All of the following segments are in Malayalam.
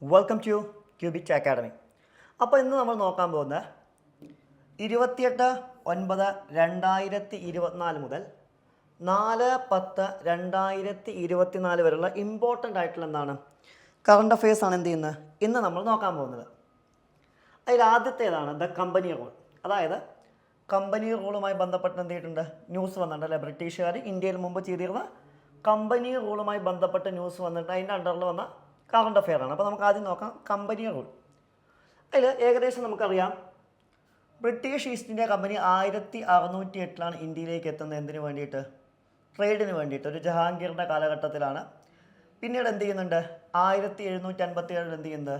Welcome to cubit academy. അപ്പോൾ ഇന്ന് നമ്മൾ നോക്കാൻ പോകുന്ന 28/9/2024 മുതൽ 4/10/2024 വരെയുള്ള ഇമ്പോർട്ടൻ്റ് ആയിട്ടുള്ള എന്താണ് കറണ്ട് അഫയേഴ്സ് ആണ് എന്ത് ചെയ്യുന്നത് ഇന്ന് നമ്മൾ നോക്കാൻ പോകുന്നത്. അതിൽ ആദ്യത്തേതാണ് ദ കമ്പനി റൂൾ. അതായത് കമ്പനി റൂളുമായി ബന്ധപ്പെട്ട് എന്ത് ചെയ്തിട്ടുണ്ട്, ന്യൂസ് വന്നിട്ടുണ്ട് അല്ലേ. ബ്രിട്ടീഷുകാർ ഇന്ത്യയിൽ മുമ്പ് ചെയ്തിരുന്ന കമ്പനി റൂളുമായി ബന്ധപ്പെട്ട ന്യൂസ് വന്നിട്ട് അതിൻ്റെ അണ്ടറിൽ വന്ന കറണ്ട് അഫെയർ ആണ്. അപ്പോൾ നമുക്ക് ആദ്യം നോക്കാം കമ്പനി റൂൾ. അതിൽ ഏകദേശം നമുക്കറിയാം ബ്രിട്ടീഷ് ഈസ്റ്റ് ഇന്ത്യ കമ്പനി 1608 ഇന്ത്യയിലേക്ക് എത്തുന്നത്. എന്തിനു വേണ്ടിയിട്ട്? ട്രേഡിന് വേണ്ടിയിട്ട്. ഒരു ജഹാംഗീറിൻ്റെ കാലഘട്ടത്തിലാണ്. പിന്നീട് എന്ത് ചെയ്യുന്നുണ്ട്, 1757 എന്ത് ചെയ്യുന്നത്,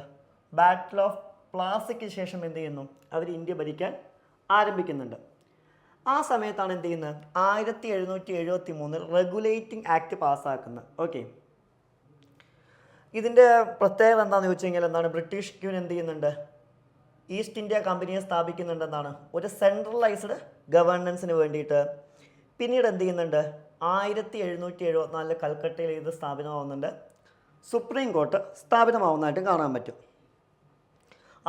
ബാറ്റിൽ ഓഫ് പ്ലാസിക്ക് ശേഷം എന്ത് ചെയ്യുന്നു, അവർ ഇന്ത്യ ഭരിക്കാൻ ആരംഭിക്കുന്നുണ്ട്. ആ സമയത്താണ് എന്ത് ചെയ്യുന്നത്, 1773 റെഗുലേറ്റിംഗ് ആക്ട് പാസ്സാക്കുന്നത്. ഓക്കെ, ഇതിൻ്റെ പ്രത്യേകത എന്താണെന്ന് ചോദിച്ചു കഴിഞ്ഞാൽ എന്താണ്, ബ്രിട്ടീഷ് ക്യൂൻ എന്ത് ചെയ്യുന്നുണ്ട്, ഈസ്റ്റ് ഇന്ത്യ കമ്പനിയെ സ്ഥാപിക്കുന്നുണ്ട്. എന്താണ്, ഒരു സെൻട്രലൈസ്ഡ് ഗവേണൻസിന് വേണ്ടിയിട്ട്. പിന്നീട് എന്ത് ചെയ്യുന്നുണ്ട്, 1774 കൽക്കട്ടയിൽ ഇത് സ്ഥാപിതമാവുന്നുണ്ട്. സുപ്രീം കോർട്ട് സ്ഥാപിതമാവുന്നതായിട്ടും കാണാൻ പറ്റും.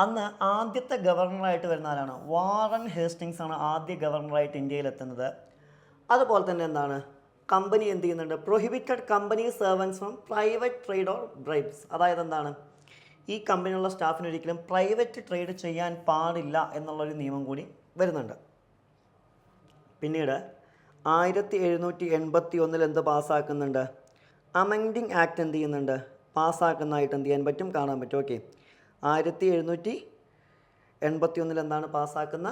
അന്ന് ആദ്യത്തെ ഗവർണറായിട്ട് വരുന്ന ആരാണ്, വാറൻ ഹേസ്റ്റിങ്സ് ആണ് ആദ്യ ഗവർണറായിട്ട് ഇന്ത്യയിലെത്തുന്നത്. അതുപോലെ തന്നെ എന്താണ്, കമ്പനി എന്ത് ചെയ്യുന്നുണ്ട്, prohibited company servants from private trade or bribes. അതായത് എന്താണ്, ഈ കമ്പനിയുള്ള സ്റ്റാഫിന് ഒരിക്കലും പ്രൈവറ്റ് ട്രേഡ് ചെയ്യാൻ പാടില്ല എന്നുള്ളൊരു നിയമം കൂടി വരുന്നുണ്ട്. പിന്നീട് 1781 എന്ത് പാസ്സാക്കുന്നുണ്ട്, അമെൻഡിങ് ആക്ട് എന്ത് ചെയ്യുന്നുണ്ട്, പാസ്സാക്കുന്നതായിട്ട് എന്ത് ചെയ്യാൻ പറ്റും, കാണാൻ പറ്റും. ഓക്കെ, 1781 എന്താണ് പാസ്സാക്കുന്ന,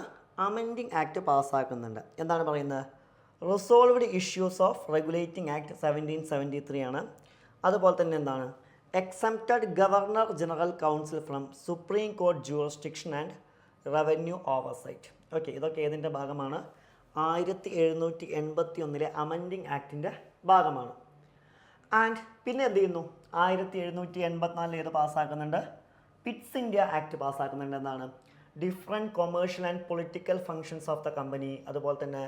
അമെൻഡിങ് ആക്ട് പാസ്സാക്കുന്നുണ്ട്. എന്താണ് പറയുന്നത്, resolved issues of regulating act 1773 ആണ്. അതുപോലെ തന്നെ എന്താണ്, exempted governor general council from supreme court jurisdiction and revenue oversight. Okay, ഇതൊക്കെ ഏതിൻ്റെ ഭാഗമാണ്, 1781 അമെൻഡിങ് ആക്ടിൻ്റെ ഭാഗമാണ്. ആൻഡ് പിന്നെ എന്ത് ചെയ്യുന്നു, 1784 ഏത് പാസ്സാക്കുന്നുണ്ട്, പിറ്റ്സ് ഇന്ത്യ ആക്ട് പാസ്സാക്കുന്നുണ്ട്. എന്താണ്, different commercial and political functions of the company. അതുപോലെ തന്നെ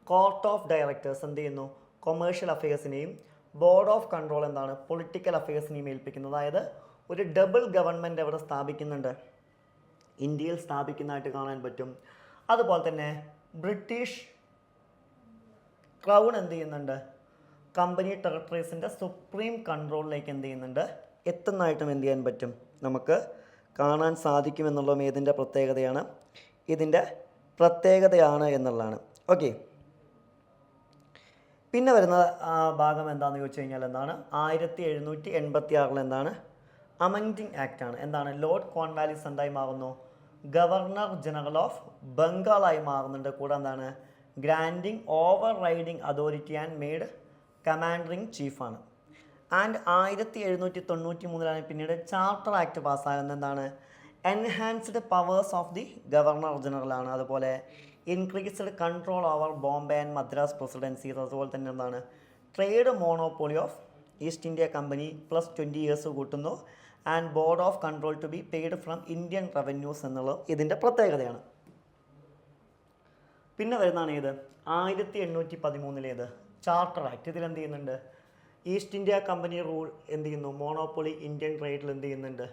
കോർട്ട് ഓഫ് ഡയറക്ടേഴ്സ് എന്ത് ചെയ്യുന്നു, കൊമേഴ്ഷ്യൽ അഫയേഴ്സിനെയും ബോർഡ് ഓഫ് കൺട്രോൾ എന്താണ്, പൊളിറ്റിക്കൽ അഫയേഴ്സിനെയും ഏൽപ്പിക്കുന്നത്. അതായത് ഒരു ഡബിൾ ഗവൺമെൻറ് എവിടെ സ്ഥാപിക്കുന്നുണ്ട്, ഇന്ത്യയിൽ സ്ഥാപിക്കുന്നതായിട്ട് കാണാൻ പറ്റും. അതുപോലെ തന്നെ ബ്രിട്ടീഷ് ക്രൗൺ എന്ത് ചെയ്യുന്നുണ്ട്, കമ്പനി ടെറിട്ടറീസിൻ്റെ സുപ്രീം കൺട്രോളിലേക്ക് എന്ത് ചെയ്യുന്നുണ്ട്, എത്തുന്നതായിട്ടും എന്ത് ചെയ്യാൻ പറ്റും, നമുക്ക് കാണാൻ സാധിക്കുമെന്നുള്ളതും ഏതിൻ്റെ പ്രത്യേകതയാണ്, ഇതിൻ്റെ പ്രത്യേകതയാണ് എന്നുള്ളതാണ്. ഓക്കെ, പിന്നെ വരുന്ന ഭാഗം എന്താണെന്ന് ചോദിച്ചു കഴിഞ്ഞാൽ എന്താണ്, 1786 എന്താണ്, അമെൻഡിങ് ആക്ട് ആണ്. എന്താണ്, ലോർഡ് കോൺവാലിസ് എന്തായി മാറുന്നു, ഗവർണർ ജനറൽ ഓഫ് ബംഗാളായി മാറുന്നുണ്ട്. കൂടെ എന്താണ്, granting overriding authority and made commanding ചീഫാണ്. ആൻഡ് 1793 പിന്നീട് ചാർട്ടർ ആക്ട് പാസ്സാകുന്നത്. എന്താണ്, enhanced powers of the governor general ആണ്. അതുപോലെ increased control over Bombay and Madras presidencies. അതുപോലെ തന്നെ എന്താണ്, trade monopoly of East India company plus 20 years കൂട്ടുന്നു. And board of control to be paid from Indian revenues എന്നുള്ളത് ഇതിൻ്റെ പ്രത്യേകതയാണ്. പിന്നെ വരുന്നതാണ് ഏത്, 1813 ചാർട്ടർ ആക്ട്. ഇതിലെന്ത് ചെയ്യുന്നുണ്ട്, ഈസ്റ്റ് ഇന്ത്യ കമ്പനി റൂൾ എന്ത് ചെയ്യുന്നു, മോണോപ്പൊളി ഇന്ത്യൻ ട്രേഡിൽ എന്ത് ചെയ്യുന്നുണ്ട്,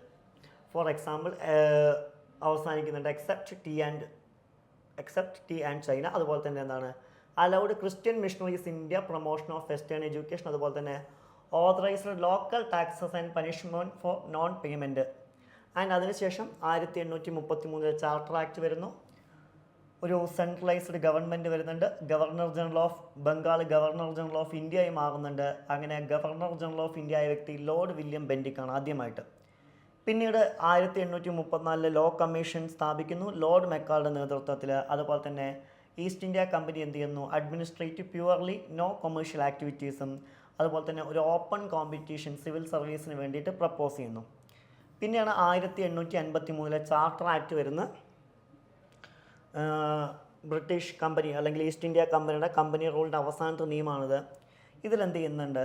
ഫോർ എക്സാമ്പിൾ അവസാനിക്കുന്നുണ്ട് എക്സെപ്റ്റ് ടീ ആൻഡ് ചൈന. അതുപോലെ തന്നെ എന്താണ്, allowed Christian missionaries India, promotion of western education. അതുപോലെ തന്നെ authorised local taxes and punishment for non payment. And അതിനുശേഷം 1833 ചാർട്ടർ ആക്ട് വരുന്നു. ഒരു സെൻട്രലൈസ്ഡ് ഗവൺമെൻറ് വരുന്നുണ്ട്. Governor general of Bengal governor general of ഇന്ത്യയായി മാറുന്നുണ്ട്. അങ്ങനെ ഗവർണർ ജനറൽ ഓഫ് ഇന്ത്യ ആയ വ്യക്തി ലോർഡ് വില്യം ബെൻറ്റിക്കാണ് ആദ്യമായിട്ട്. പിന്നീട് 1834 ലോ കമ്മീഷൻ സ്ഥാപിക്കുന്നു ലോർഡ് മെക്കാളുടെ നേതൃത്വത്തിൽ. അതുപോലെ തന്നെ ഈസ്റ്റ് ഇന്ത്യ കമ്പനി എന്ത് ചെയ്യുന്നു, അഡ്മിനിസ്ട്രേറ്റീവ് പ്യുവർലി നോ കൊമേഴ്ഷ്യൽ ആക്ടിവിറ്റീസും അതുപോലെ തന്നെ ഒരു ഓപ്പൺ കോമ്പറ്റീഷൻ സിവിൽ സർവീസിന് വേണ്ടിയിട്ട് പ്രപ്പോസ് ചെയ്യുന്നു. പിന്നെയാണ് 1853 ചാർട്ടർ ആക്ട് വരുന്ന ബ്രിട്ടീഷ് കമ്പനി അല്ലെങ്കിൽ ഈസ്റ്റ് ഇന്ത്യ കമ്പനിയുടെ കമ്പനി റൂളിൻ്റെ അവസാനത്തെ നിയമമാണിത്. ഇതിലെന്ത് ചെയ്യുന്നുണ്ട്,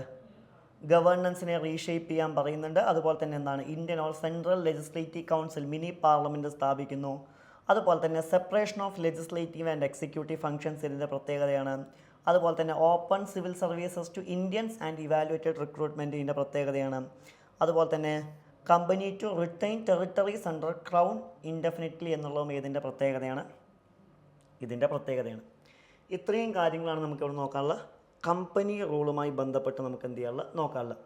ഗവേണൻസിനെ റീഷേപ്പ് ചെയ്യാൻ പറയുന്നുണ്ട്. അതുപോലെ തന്നെ എന്താണ്, Indian all central legislative council mini parliament സ്ഥാപിക്കുന്നു. അതുപോലെ തന്നെ separation of legislative and executive functions ഇതിൻ്റെ പ്രത്യേകതയാണ്. അതുപോലെ തന്നെ open civil services to Indians and evaluated recruitment ഇതിൻ്റെ പ്രത്യേകതയാണ്. അതുപോലെ തന്നെ company to retain territories under crown indefinitely എന്നുള്ളതും ഇതിൻ്റെ പ്രത്യേകതയാണ്. ഇത്രയും കാര്യങ്ങളാണ് നമുക്കിവിടെ നോക്കാനുള്ളത്. കമ്പനി റൂളുമായി ബന്ധപ്പെട്ട് നമുക്ക് എന്ത് ചെയ്യാനുള്ളത് നോക്കാനുള്ളത്.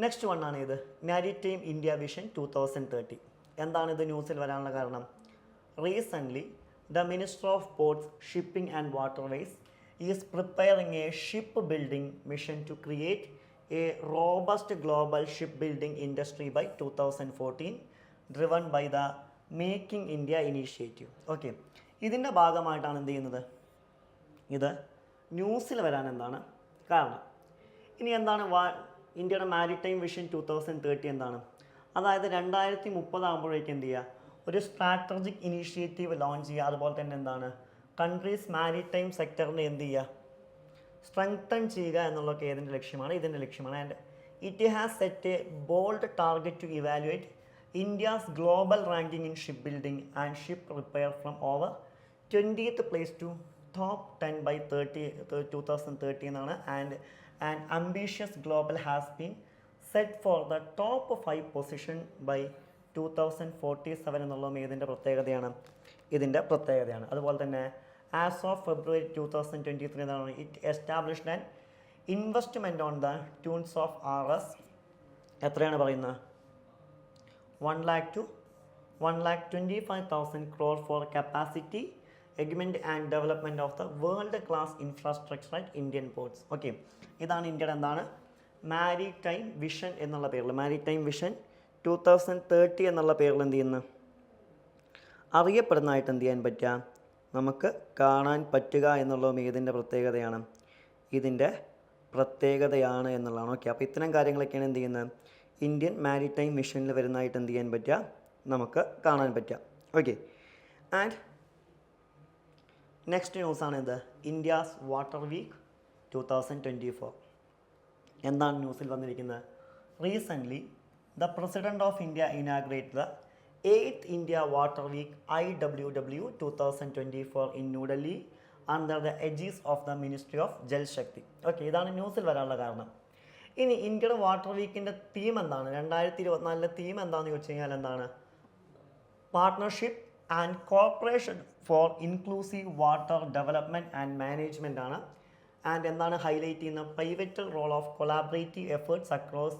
നെക്സ്റ്റ് വണ്ണാണ് ഇത് മാരിടൈം ഇന്ത്യ വിഷൻ 2030. എന്താണ് ഇത് ന്യൂസിൽ വരാനുള്ള കാരണം? Recently the minister of ports, shipping and waterways is preparing a ship building mission to create a robust global ship building industry by 2014 driven by the making India initiative. Okay, ഇതിൻ്റെ ഭാഗമായിട്ടാണ് എന്ത് ചെയ്യുന്നത്, ഇത് ന്യൂസിൽ വരാൻ എന്താണ് കാരണം? ഇനി എന്താണ് ഇന്ത്യയുടെ മാരിടൈം വിഷൻ 2030 എന്താണ്? അതായത് 2030 ആകുമ്പോഴേക്കും എന്ത് ചെയ്യുക, ഒരു സ്ട്രാറ്റജിക് ഇനീഷ്യേറ്റീവ് ലോഞ്ച് ചെയ്യുക. അതുപോലെ തന്നെ എന്താണ്, കൺട്രീസ് മാരിടൈം സെക്ടറിനെ എന്ത് ചെയ്യുക, സ്ട്രെങ്തൻ ചെയ്യുക എന്നുള്ളതൊക്കെ ഇതിൻ്റെ ലക്ഷ്യമാണ്. And it has set a bold target to evaluate India's global ranking in ship building and ship repair from over 20th place to top 10 by 2030 എന്നാണ്. And an ambitious global has been set for the top 5 position by 2047 എന്നുള്ളതും ഇതിൻ്റെ പ്രത്യേകതയാണ്. അതുപോലെ തന്നെ ആസ് ഓഫ് February 2023 എന്നാണ് it established an investment on the tunes of RS എത്രയാണ് പറയുന്നത്, 1,25,000 crore for capacity augment and development of the world class infrastructure at Indian ports. Okay, ഇതാണ് ഇന്ത്യയുടെ എന്താണ് മാരിടൈം വിഷൻ എന്നുള്ള പേരിൽ, മാരിടൈം വിഷൻ 2030 എന്നുള്ള പേരിൽ എന്ത് ചെയ്യുന്നു, അറിയപ്പെടുന്നതായിട്ട് എന്ത് ചെയ്യാൻ പറ്റുക, നമുക്ക് കാണാൻ പറ്റുക എന്നുള്ളതും ഇതിൻ്റെ പ്രത്യേകതയാണ് എന്നുള്ളതാണ്. ഓക്കെ, അപ്പോൾ ഇത്തരം കാര്യങ്ങളൊക്കെയാണ് എന്ത് ചെയ്യുന്നത്, ഇന്ത്യൻ മാരിടൈം മിഷനിൽ വരുന്നതായിട്ട് എന്ത് ചെയ്യാൻ പറ്റുക, നമുക്ക് കാണാൻ പറ്റുക. ഓക്കെ, ആൻഡ് നെക്സ്റ്റ് ന്യൂസാണ് ഇത് ഇന്ത്യാസ് വാട്ടർ വീക്ക് 2024. എന്താണ് ന്യൂസിൽ വന്നിരിക്കുന്നത്? Recently the president of India inaugurate the 8th India water week IWW 2024 in New Delhi under the aegis of the ministry of Jal Shakti. Okay, ഇതാണ് ന്യൂസിൽ വരാനുള്ള കാരണം. ഇനി ഇന്ത്യയുടെ വാട്ടർ വീക്കിൻ്റെ തീം എന്താണ്, 2024 തീം എന്താണെന്ന് ചോദിച്ചു കഴിഞ്ഞാൽ എന്താണ്, partnership and cooperation for inclusive water development and management ആണ്. ആൻഡ് എന്താണ് ഹൈലൈറ്റ് ചെയ്യുന്ന pivotal role of collaborative efforts across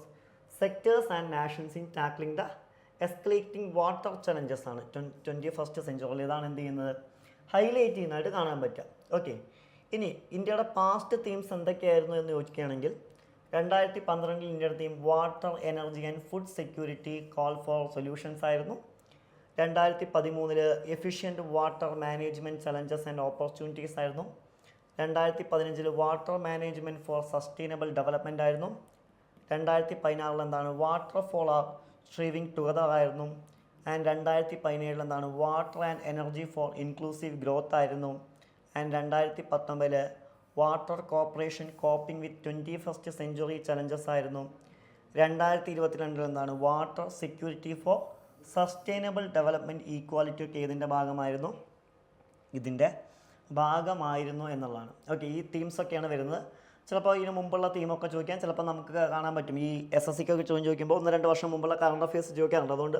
sectors and nations in tackling the escalating water challenges ആണ് 21st സെഞ്ച്വറിയിൽ. ഇതാണ് എന്ത് ചെയ്യുന്നത്, ഹൈലൈറ്റ് ചെയ്യുന്നതായിട്ട് കാണാൻ പറ്റുക. ഓക്കെ, ഇനി ഇന്ത്യയുടെ പാസ്റ്റ് തീംസ് എന്തൊക്കെയായിരുന്നു എന്ന് ചോദിക്കുകയാണെങ്കിൽ 2012 ഇന്ത്യയുടെ theme water energy and food security call for solutions ആയിരുന്നു. 2013 efficient water management challenges and opportunities ആയിരുന്നു. 2015 water management for sustainable development ആയിരുന്നു. 2016 എന്താണ് water for our striving together ആയിരുന്നു. ആൻഡ് 2017 എന്താണ് water and energy for inclusive growth ആയിരുന്നു. And 2019 water cooperation coping with 21st century challenges ആയിരുന്നു. 2022 എന്താണ് water security for sustainable development equality ഒക്കെ ഇതിൻ്റെ ഭാഗമായിരുന്നു എന്നുള്ളതാണ്. ഓക്കെ, ഈ തീംസൊക്കെയാണ് വരുന്നത്. ചിലപ്പോൾ ഇതിന് മുമ്പുള്ള തീമൊക്കെ ചോദിക്കാൻ ചിലപ്പോൾ നമുക്ക് കാണാൻ പറ്റും. ഈ SSCക്കൊക്കെ ചോദിക്കുമ്പോൾ 1-2 വർഷം മുമ്പുള്ള കറണ്ട് അഫയേഴ്സ് ചോദിക്കാറുണ്ട്. അതുകൊണ്ട്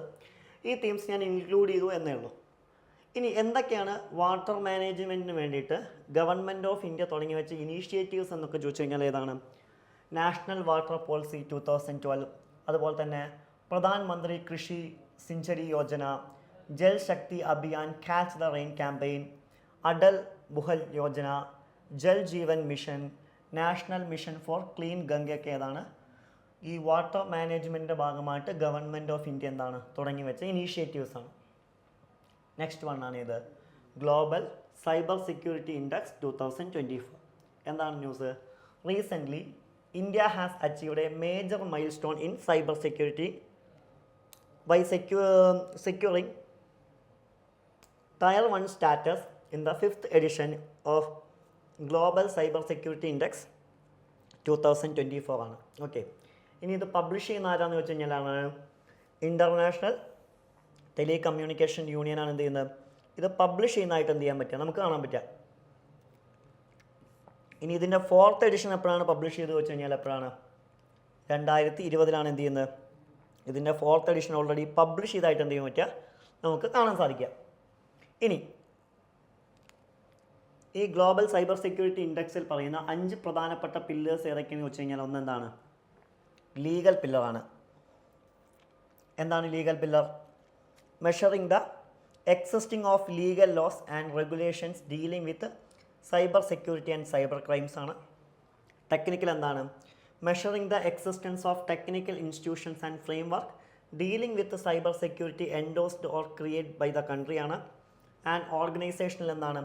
ഈ തീംസ് ഞാൻ ഇൻക്ലൂഡ് ചെയ്തു എന്നേ ഉള്ളൂ. ഇനി എന്തൊക്കെയാണ് വാട്ടർ മാനേജ്മെൻറ്റിന് വേണ്ടിയിട്ട് ഗവൺമെൻറ് ഓഫ് ഇന്ത്യ തുടങ്ങി വെച്ച ഇനീഷ്യേറ്റീവ്സ് എന്നൊക്കെ ചോദിച്ചു കഴിഞ്ഞാൽ ഏതാണ്, നാഷണൽ വാട്ടർ പോളിസി 2012, അതുപോലെ തന്നെ Pradhan Mantri Krishi Sinchai Yojana, Jal Shakti Abhiyan catch the rain campaign, Atal Bhujal Yojana, Jal Jeevan mission, national mission for clean ഗംഗയൊക്കെ ഏതാണ് ഈ വാട്ടർ മാനേജ്മെൻറ്റിൻ്റെ ഭാഗമായിട്ട് ഗവൺമെൻറ് ഓഫ് ഇന്ത്യ എന്താണ് തുടങ്ങി വെച്ച ഇനീഷ്യേറ്റീവ്സ് ആണ്. നെക്സ്റ്റ് വണ്ണാണ് ഇത് ഗ്ലോബൽ സൈബർ സെക്യൂരിറ്റി ഇൻഡെക്സ് 2024. എന്താണ് news? Recently India has achieved A major mile stone in cyber security by securing Tier 1 status in the 5th edition of Global Cyber Security Index 2024 ആണ്. ഓക്കെ, ഇനി ഇത് പബ്ലിഷ് ചെയ്യുന്ന ആരാന്ന് വെച്ച് കഴിഞ്ഞാലാണ് ഇൻ്റർനാഷണൽ ടെലികമ്മ്യൂണിക്കേഷൻ യൂണിയനാണ് എന്ത് ചെയ്യുന്നത്, ഇത് പബ്ലിഷ് ചെയ്യുന്നതായിട്ട് എന്ത് ചെയ്യാൻ പറ്റുക, നമുക്ക് കാണാൻ പറ്റുക. ഇനി ഇതിൻ്റെ 4th എഡിഷൻ എപ്പോഴാണ് പബ്ലിഷ് ചെയ്ത് വെച്ച് കഴിഞ്ഞാൽ എപ്പോഴാണ് 2020 എന്ത് ചെയ്യുന്നത് ഇതിൻ്റെ 4th എഡിഷൻ ഓൾറെഡി പബ്ലിഷ് ചെയ്തായിട്ട് എന്ത് ചെയ്യാൻ പറ്റുക നമുക്ക് കാണാൻ സാധിക്കുക. ഇനി ഈ ഗ്ലോബൽ സൈബർ സെക്യൂരിറ്റി ഇൻഡെക്സിൽ പറയുന്ന 5 പ്രധാനപ്പെട്ട പില്ലേഴ്സ് ഏതൊക്കെയാണെന്ന് വെച്ച് കഴിഞ്ഞാൽ ഒന്നെന്താണ്? ലീഗൽ പില്ലറാണ്. എന്താണ് legal pillar? Measuring the existing of legal laws and regulations dealing with cyber security and cyber crimes ആണ്. ടെക്നിക്കൽ എന്താണ്? Measuring the existence of technical institutions and framework dealing with cyber security endorsed or create by the country ആണ്. ആൻഡ് ഓർഗനൈസേഷനിൽ എന്താണ്?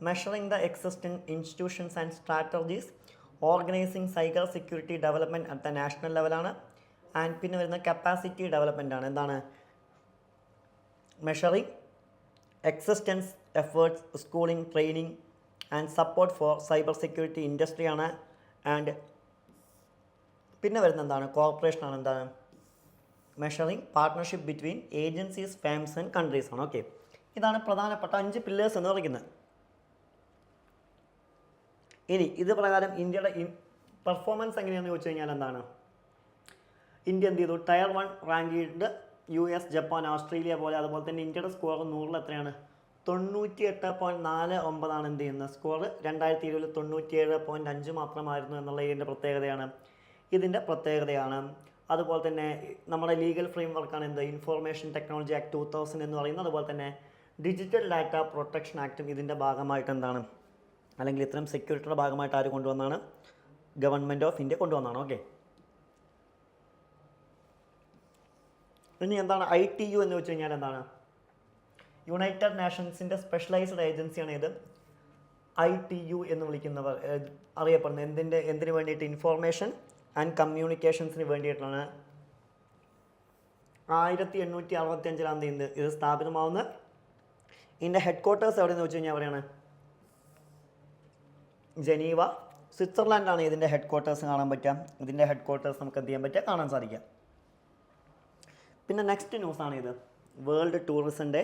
Measuring the existing institutions and strategies organizing cyber security development at the national ലെവലാണ്. ആൻഡ് പിന്നെ വരുന്ന കപ്പാസിറ്റി ഡെവലപ്മെൻ്റ് ആണ്. എന്താണ്? Measuring existence efforts schooling training and support for cyber security industry ആണ്. ആൻഡ് പിന്നെ വരുന്ന എന്താണ്? കോർപ്പറേഷനാണ്. എന്താണ്? Measuring partnership between agencies firms and countries ആണ്. ഓക്കെ, ഇതാണ് പ്രധാനപ്പെട്ട 5 പില്ലേഴ്സ് എന്ന് പറയുന്നത്. ഇനി ഇത് പ്രകാരം ഇന്ത്യയുടെ പെർഫോമൻസ് എങ്ങനെയാണെന്ന് ചോദിച്ചു കഴിഞ്ഞാൽ എന്താണ്? ഇന്ത്യ എന്ത് ചെയ്തു? ടയർ 1 റാങ്ക് ചെയ്തിട്ട് US, ജപ്പാൻ, ഓസ്ട്രേലിയ പോലെ. അതുപോലെ തന്നെ ഇന്ത്യയുടെ സ്കോർ 100 എത്രയാണ്? 98.49 എന്ത് ചെയ്യുന്നത് സ്കോർ. 2020 97.5 മാത്രമായിരുന്നു എന്നുള്ള ഇതിൻ്റെ പ്രത്യേകതയാണ്. അതുപോലെ തന്നെ നമ്മുടെ ലീഗൽ ഫ്രെയിം വർക്കാണ് എന്ത്? ഇൻഫോർമേഷൻ ടെക്നോളജി ആക്ട് 2000 എന്ന് പറയുന്നത്. അതുപോലെ തന്നെ ഡിജിറ്റൽ ഡാറ്റ പ്രൊട്ടക്ഷൻ ആക്റ്റും ഇതിൻ്റെ ഭാഗമായിട്ട് എന്താണ്, അല്ലെങ്കിൽ ഇത്തരം സെക്യൂരിറ്റിയുടെ ഭാഗമായിട്ട് ആര് കൊണ്ടുവന്നാണ്? ഗവൺമെൻറ് ഓഫ് ഇന്ത്യ കൊണ്ടുവന്നാണ്. ഓക്കെ, ഇനി എന്താണ് ITU എന്ന് വെച്ച് കഴിഞ്ഞാൽ എന്താണ്? യുണൈറ്റഡ് നേഷൻസിൻ്റെ സ്പെഷ്യലൈസ്ഡ് ഏജൻസിയാണ് ഇത്. ITU എന്ന് വിളിക്കുന്നവർ അറിയപ്പെടുന്നത് എന്തിനു വേണ്ടിയിട്ട്? ഇൻഫോർമേഷൻ ആൻഡ് കമ്മ്യൂണിക്കേഷൻസിന് വേണ്ടിയിട്ടാണ്. 1865 തീയതി ഇത് സ്ഥാപിതമാവുന്നത്. ഇതിൻ്റെ ഹെഡ് ക്വാർട്ടേഴ്സ് എവിടെയെന്ന് വെച്ച് കഴിഞ്ഞാൽ എവിടെയാണ്? ജനീവ, സ്വിറ്റ്സർലാൻഡാണ് ഇതിൻ്റെ ഹെഡ് ക്വാർട്ടേഴ്സ് കാണാൻ പറ്റുക. ഇതിൻ്റെ ഹെഡ് ക്വാർട്ടേഴ്സ് നമുക്ക് എന്ത് ചെയ്യാൻ പറ്റുക? കാണാൻ സാധിക്കുക. പിന്നെ നെക്സ്റ്റ് ന്യൂസാണ് ഇത്, വേൾഡ് ടൂറിസം ഡേ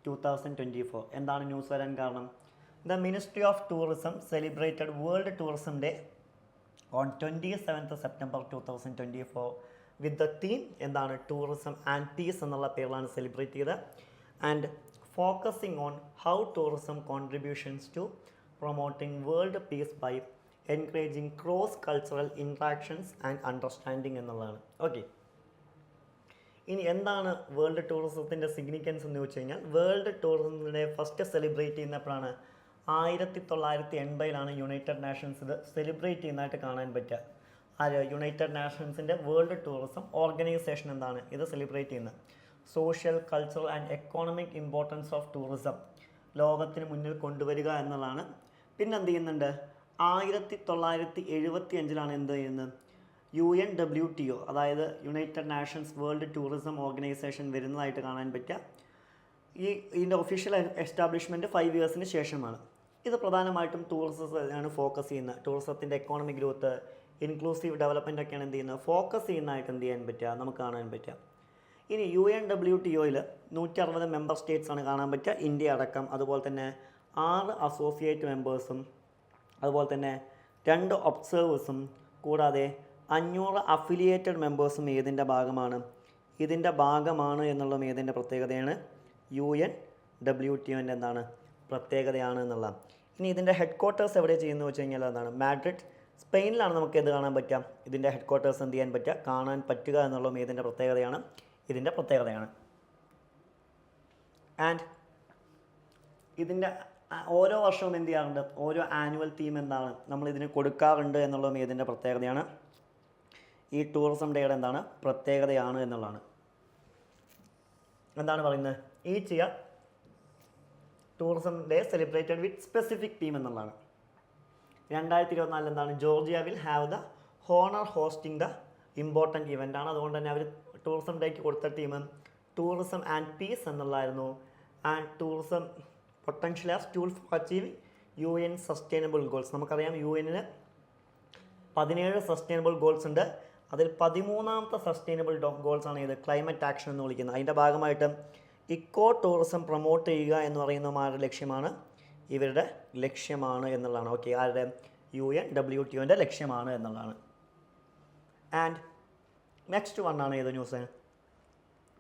2024. എന്താണ് ന്യൂസ് വരാൻ കാരണം? The ministry of tourism celebrated world tourism day on 27th September 2024 with the theme എന്താണ്? ടൂറിസം ആൻഡ് പീസ് എന്നുള്ള പേരിലാണ് സെലിബ്രേറ്റ് ചെയ്തത്. And focusing on how tourism contributions to promoting world peace by encouraging cross cultural interactions and understanding എന്നുള്ളതാണ്. ഓക്കെ, ഇനി എന്താണ് വേൾഡ് ടൂറിസത്തിൻ്റെ സിഗ്നിഫിക്കൻസ് എന്ന് വെച്ച് കഴിഞ്ഞാൽ, വേൾഡ് ടൂറിസത്തിൻ്റെ ഫസ്റ്റ് സെലിബ്രേറ്റ് ചെയ്യുന്നപ്പോഴാണ് 1980 യുണൈറ്റഡ് നേഷൻസ് ഇത് സെലിബ്രേറ്റ് ചെയ്യുന്നതായിട്ട് കാണാൻ പറ്റുക. യുണൈറ്റഡ് നേഷൻസിൻ്റെ വേൾഡ് ടൂറിസം ഓർഗനൈസേഷൻ എന്താണ് ഇത് സെലിബ്രേറ്റ് ചെയ്യുന്നത്? Social, cultural and economic importance of tourism ലോകത്തിന് മുന്നിൽ കൊണ്ടുവരിക എന്നുള്ളതാണ്. പിന്നെ എന്ത് ചെയ്യുന്നുണ്ട്? 1975 എന്ത് ചെയ്യുന്നത്? UNWTO, അതായത് United Nations world tourism organisation വരുന്നതായിട്ട് കാണാൻ പറ്റുക. ഇതിൻ്റെ ഒഫീഷ്യൽ എസ്റ്റാബ്ലിഷ്മെൻറ്റ് 5 ഇയേഴ്സിന് ശേഷമാണ്. ഇത് പ്രധാനമായിട്ടും ടൂറിസത്തിലാണ് ഫോക്കസ് ചെയ്യുന്നത്. ടൂറിസത്തിൻ്റെ എക്കോണമിക് ഗ്രോത്ത്, ഇൻക്ലൂസീവ് ഡെവലപ്മെൻ്റ് ഒക്കെയാണ് എന്ത് ചെയ്യുന്നത്? ഫോക്കസ് ചെയ്യുന്നതായിട്ട് എന്ത് ചെയ്യാൻ പറ്റുക? നമുക്ക് കാണാൻ പറ്റുക. ഇനി UNWTOയിൽ 160 മെമ്പർ സ്റ്റേറ്റ്സ് ആണ് കാണാൻ പറ്റുക, ഇന്ത്യ അടക്കം. അതുപോലെ തന്നെ 6 അസോസിയേറ്റ് മെമ്പേഴ്സും, അതുപോലെ തന്നെ 2 ഒബ്സർവേഴ്സും, കൂടാതെ 500 അഫിലിയേറ്റഡ് മെമ്പേഴ്സും ഇതിൻ്റെ ഭാഗമാണ് എന്നുള്ളതും ഇതിൻ്റെ പ്രത്യേകതയാണ്. UNWTOൻ്റെ എന്താണ് പ്രത്യേകതയാണ് എന്നുള്ളത്. ഇനി ഇതിൻ്റെ ഹെഡ് ക്വാർട്ടേഴ്സ് എവിടെ ചെയ്യുന്നത് വെച്ച് കഴിഞ്ഞാൽ എന്താണ്? മാഡ്രിഡ്, സ്പെയിനിലാണ് നമുക്ക് ഇത് കാണാൻ പറ്റുക. ഇതിൻ്റെ ഹെഡ് ക്വാർട്ടേഴ്സ് എന്ത് ചെയ്യാൻ പറ്റുക? കാണാൻ പറ്റുക എന്നുള്ളതും ഇതിൻ്റെ പ്രത്യേകതയാണ്. ആൻഡ് ഇതിൻ്റെ ഓരോ വർഷവും എന്ത് ചെയ്യാറുണ്ട്? ഓരോ ആനുവൽ തീം എന്താണ് നമ്മളിതിന് കൊടുക്കാറുണ്ട് എന്നുള്ളതും ഇതിൻ്റെ പ്രത്യേകതയാണ്. ഈ ടൂറിസം ഡേയുടെ എന്താണ് പ്രത്യേകതയാണ് എന്നുള്ളതാണ്. എന്താണ് പറയുന്നത്? Each year tourism day celebrated വിത്ത് സ്പെസിഫിക് തീം എന്നുള്ളതാണ്. 2024 എന്താണ്? Georgia will have the honour hosting the important event ആണ്. അതുകൊണ്ട് തന്നെ അവർ ടൂറിസം ഡേക്ക് കൊടുത്ത ടീം ടൂറിസം ആൻഡ് പീസ് എന്നുള്ളതായിരുന്നു. And tourism potential as tool for achieving UN sustainable goals. നമുക്കറിയാം UN 17 സസ്റ്റൈനബിൾ ഗോൾസ് ഉണ്ട്. അതിൽ 13ാമത്തെ സസ്റ്റൈനബിൾ ഗോൾസാണ് ഇത് ക്ലൈമറ്റ് ആക്ഷൻ എന്ന് വിളിക്കുന്നത്. അതിൻ്റെ ഭാഗമായിട്ട് ഇക്കോ ടൂറിസം പ്രൊമോട്ട് ചെയ്യുക എന്ന് പറയുന്നത് ആരുടെ ലക്ഷ്യമാണ്? ഇവരുടെ ലക്ഷ്യമാണ് എന്നുള്ളതാണ്. ഓക്കെ, ആരുടെ? UNWTOൻ്റെ ലക്ഷ്യമാണ് എന്നുള്ളതാണ്. ആൻഡ് നെക്സ്റ്റ് വണ്ണാണ് ഏത് ന്യൂസ്?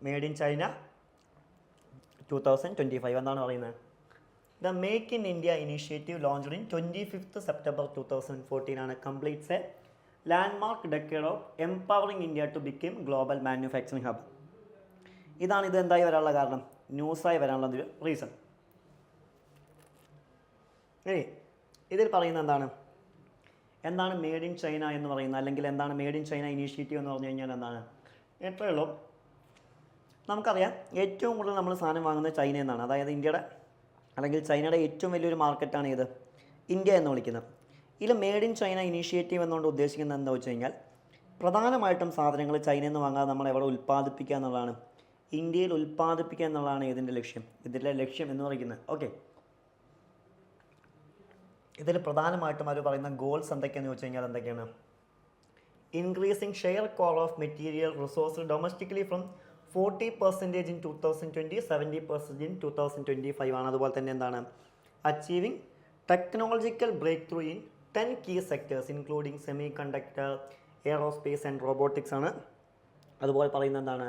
മെയ്ഡ് ഇൻ ചൈന 2025 എന്താണ് പറയുന്നത്? The make in India initiative launched in 25th September 2014 ആണ് completes a landmark decade of empowering India to become global manufacturing hub. ഇതാണ് ഇത് എന്തായി വരാനുള്ള കാരണം, ന്യൂസായി വരാനുള്ള റീസൺ. ഇതിൽ പറയുന്നത് എന്താണ് മെയ്ഡ് ഇൻ ചൈന എന്ന് പറയുന്നത്, അല്ലെങ്കിൽ എന്താണ് മെയ്ഡ് ഇൻ ചൈന ഇനീഷ്യേറ്റീവ് എന്ന് പറഞ്ഞു കഴിഞ്ഞാൽ എന്താണ്? എത്രയേ ഉള്ളൂ, നമുക്കറിയാം ഏറ്റവും കൂടുതൽ നമ്മൾ സാധനം വാങ്ങുന്നത് ചൈനയിൽ നിന്നാണ്. അതായത് ഇന്ത്യയുടെ അല്ലെങ്കിൽ ചൈനയുടെ ഏറ്റവും വലിയൊരു മാർക്കറ്റാണ് ഇത് ഇന്ത്യ എന്ന് വിളിക്കുന്നത്. ഇതിൽ മെയ്ഡ് ഇൻ ചൈന ഇനീഷ്യേറ്റീവ് എന്നുകൊണ്ട് ഉദ്ദേശിക്കുന്നത് എന്താ വെച്ച് കഴിഞ്ഞാൽ പ്രധാനമായിട്ടും സാധനങ്ങൾ ചൈനയിൽ നിന്ന് വാങ്ങാതെ നമ്മൾ എവിടെ ഉൽപ്പാദിപ്പിക്കുക എന്നുള്ളതാണ്, ഇന്ത്യയിൽ ഉൽപ്പാദിപ്പിക്കുക എന്നുള്ളതാണ് ഇതിൻ്റെ ലക്ഷ്യം. ഇതിൻ്റെ ലക്ഷ്യം എന്ന് പറയുന്നത് ഓക്കെ. ഇതിൽ പ്രധാനമായിട്ടും അവർ പറയുന്ന ഗോൾസ് എന്തൊക്കെയാണെന്ന് വെച്ച് കഴിഞ്ഞാൽ എന്തൊക്കെയാണ്? Increasing share core of material resource domestically from 40% in 2020, 70% in 2025 ആണ്. അതുപോലെ തന്നെ എന്താണ്? Achieving technological breakthrough in 10 key sectors including semiconductor, aerospace and robotics ആണ്. അതുപോലെ പറയുന്നത് എന്താണ്?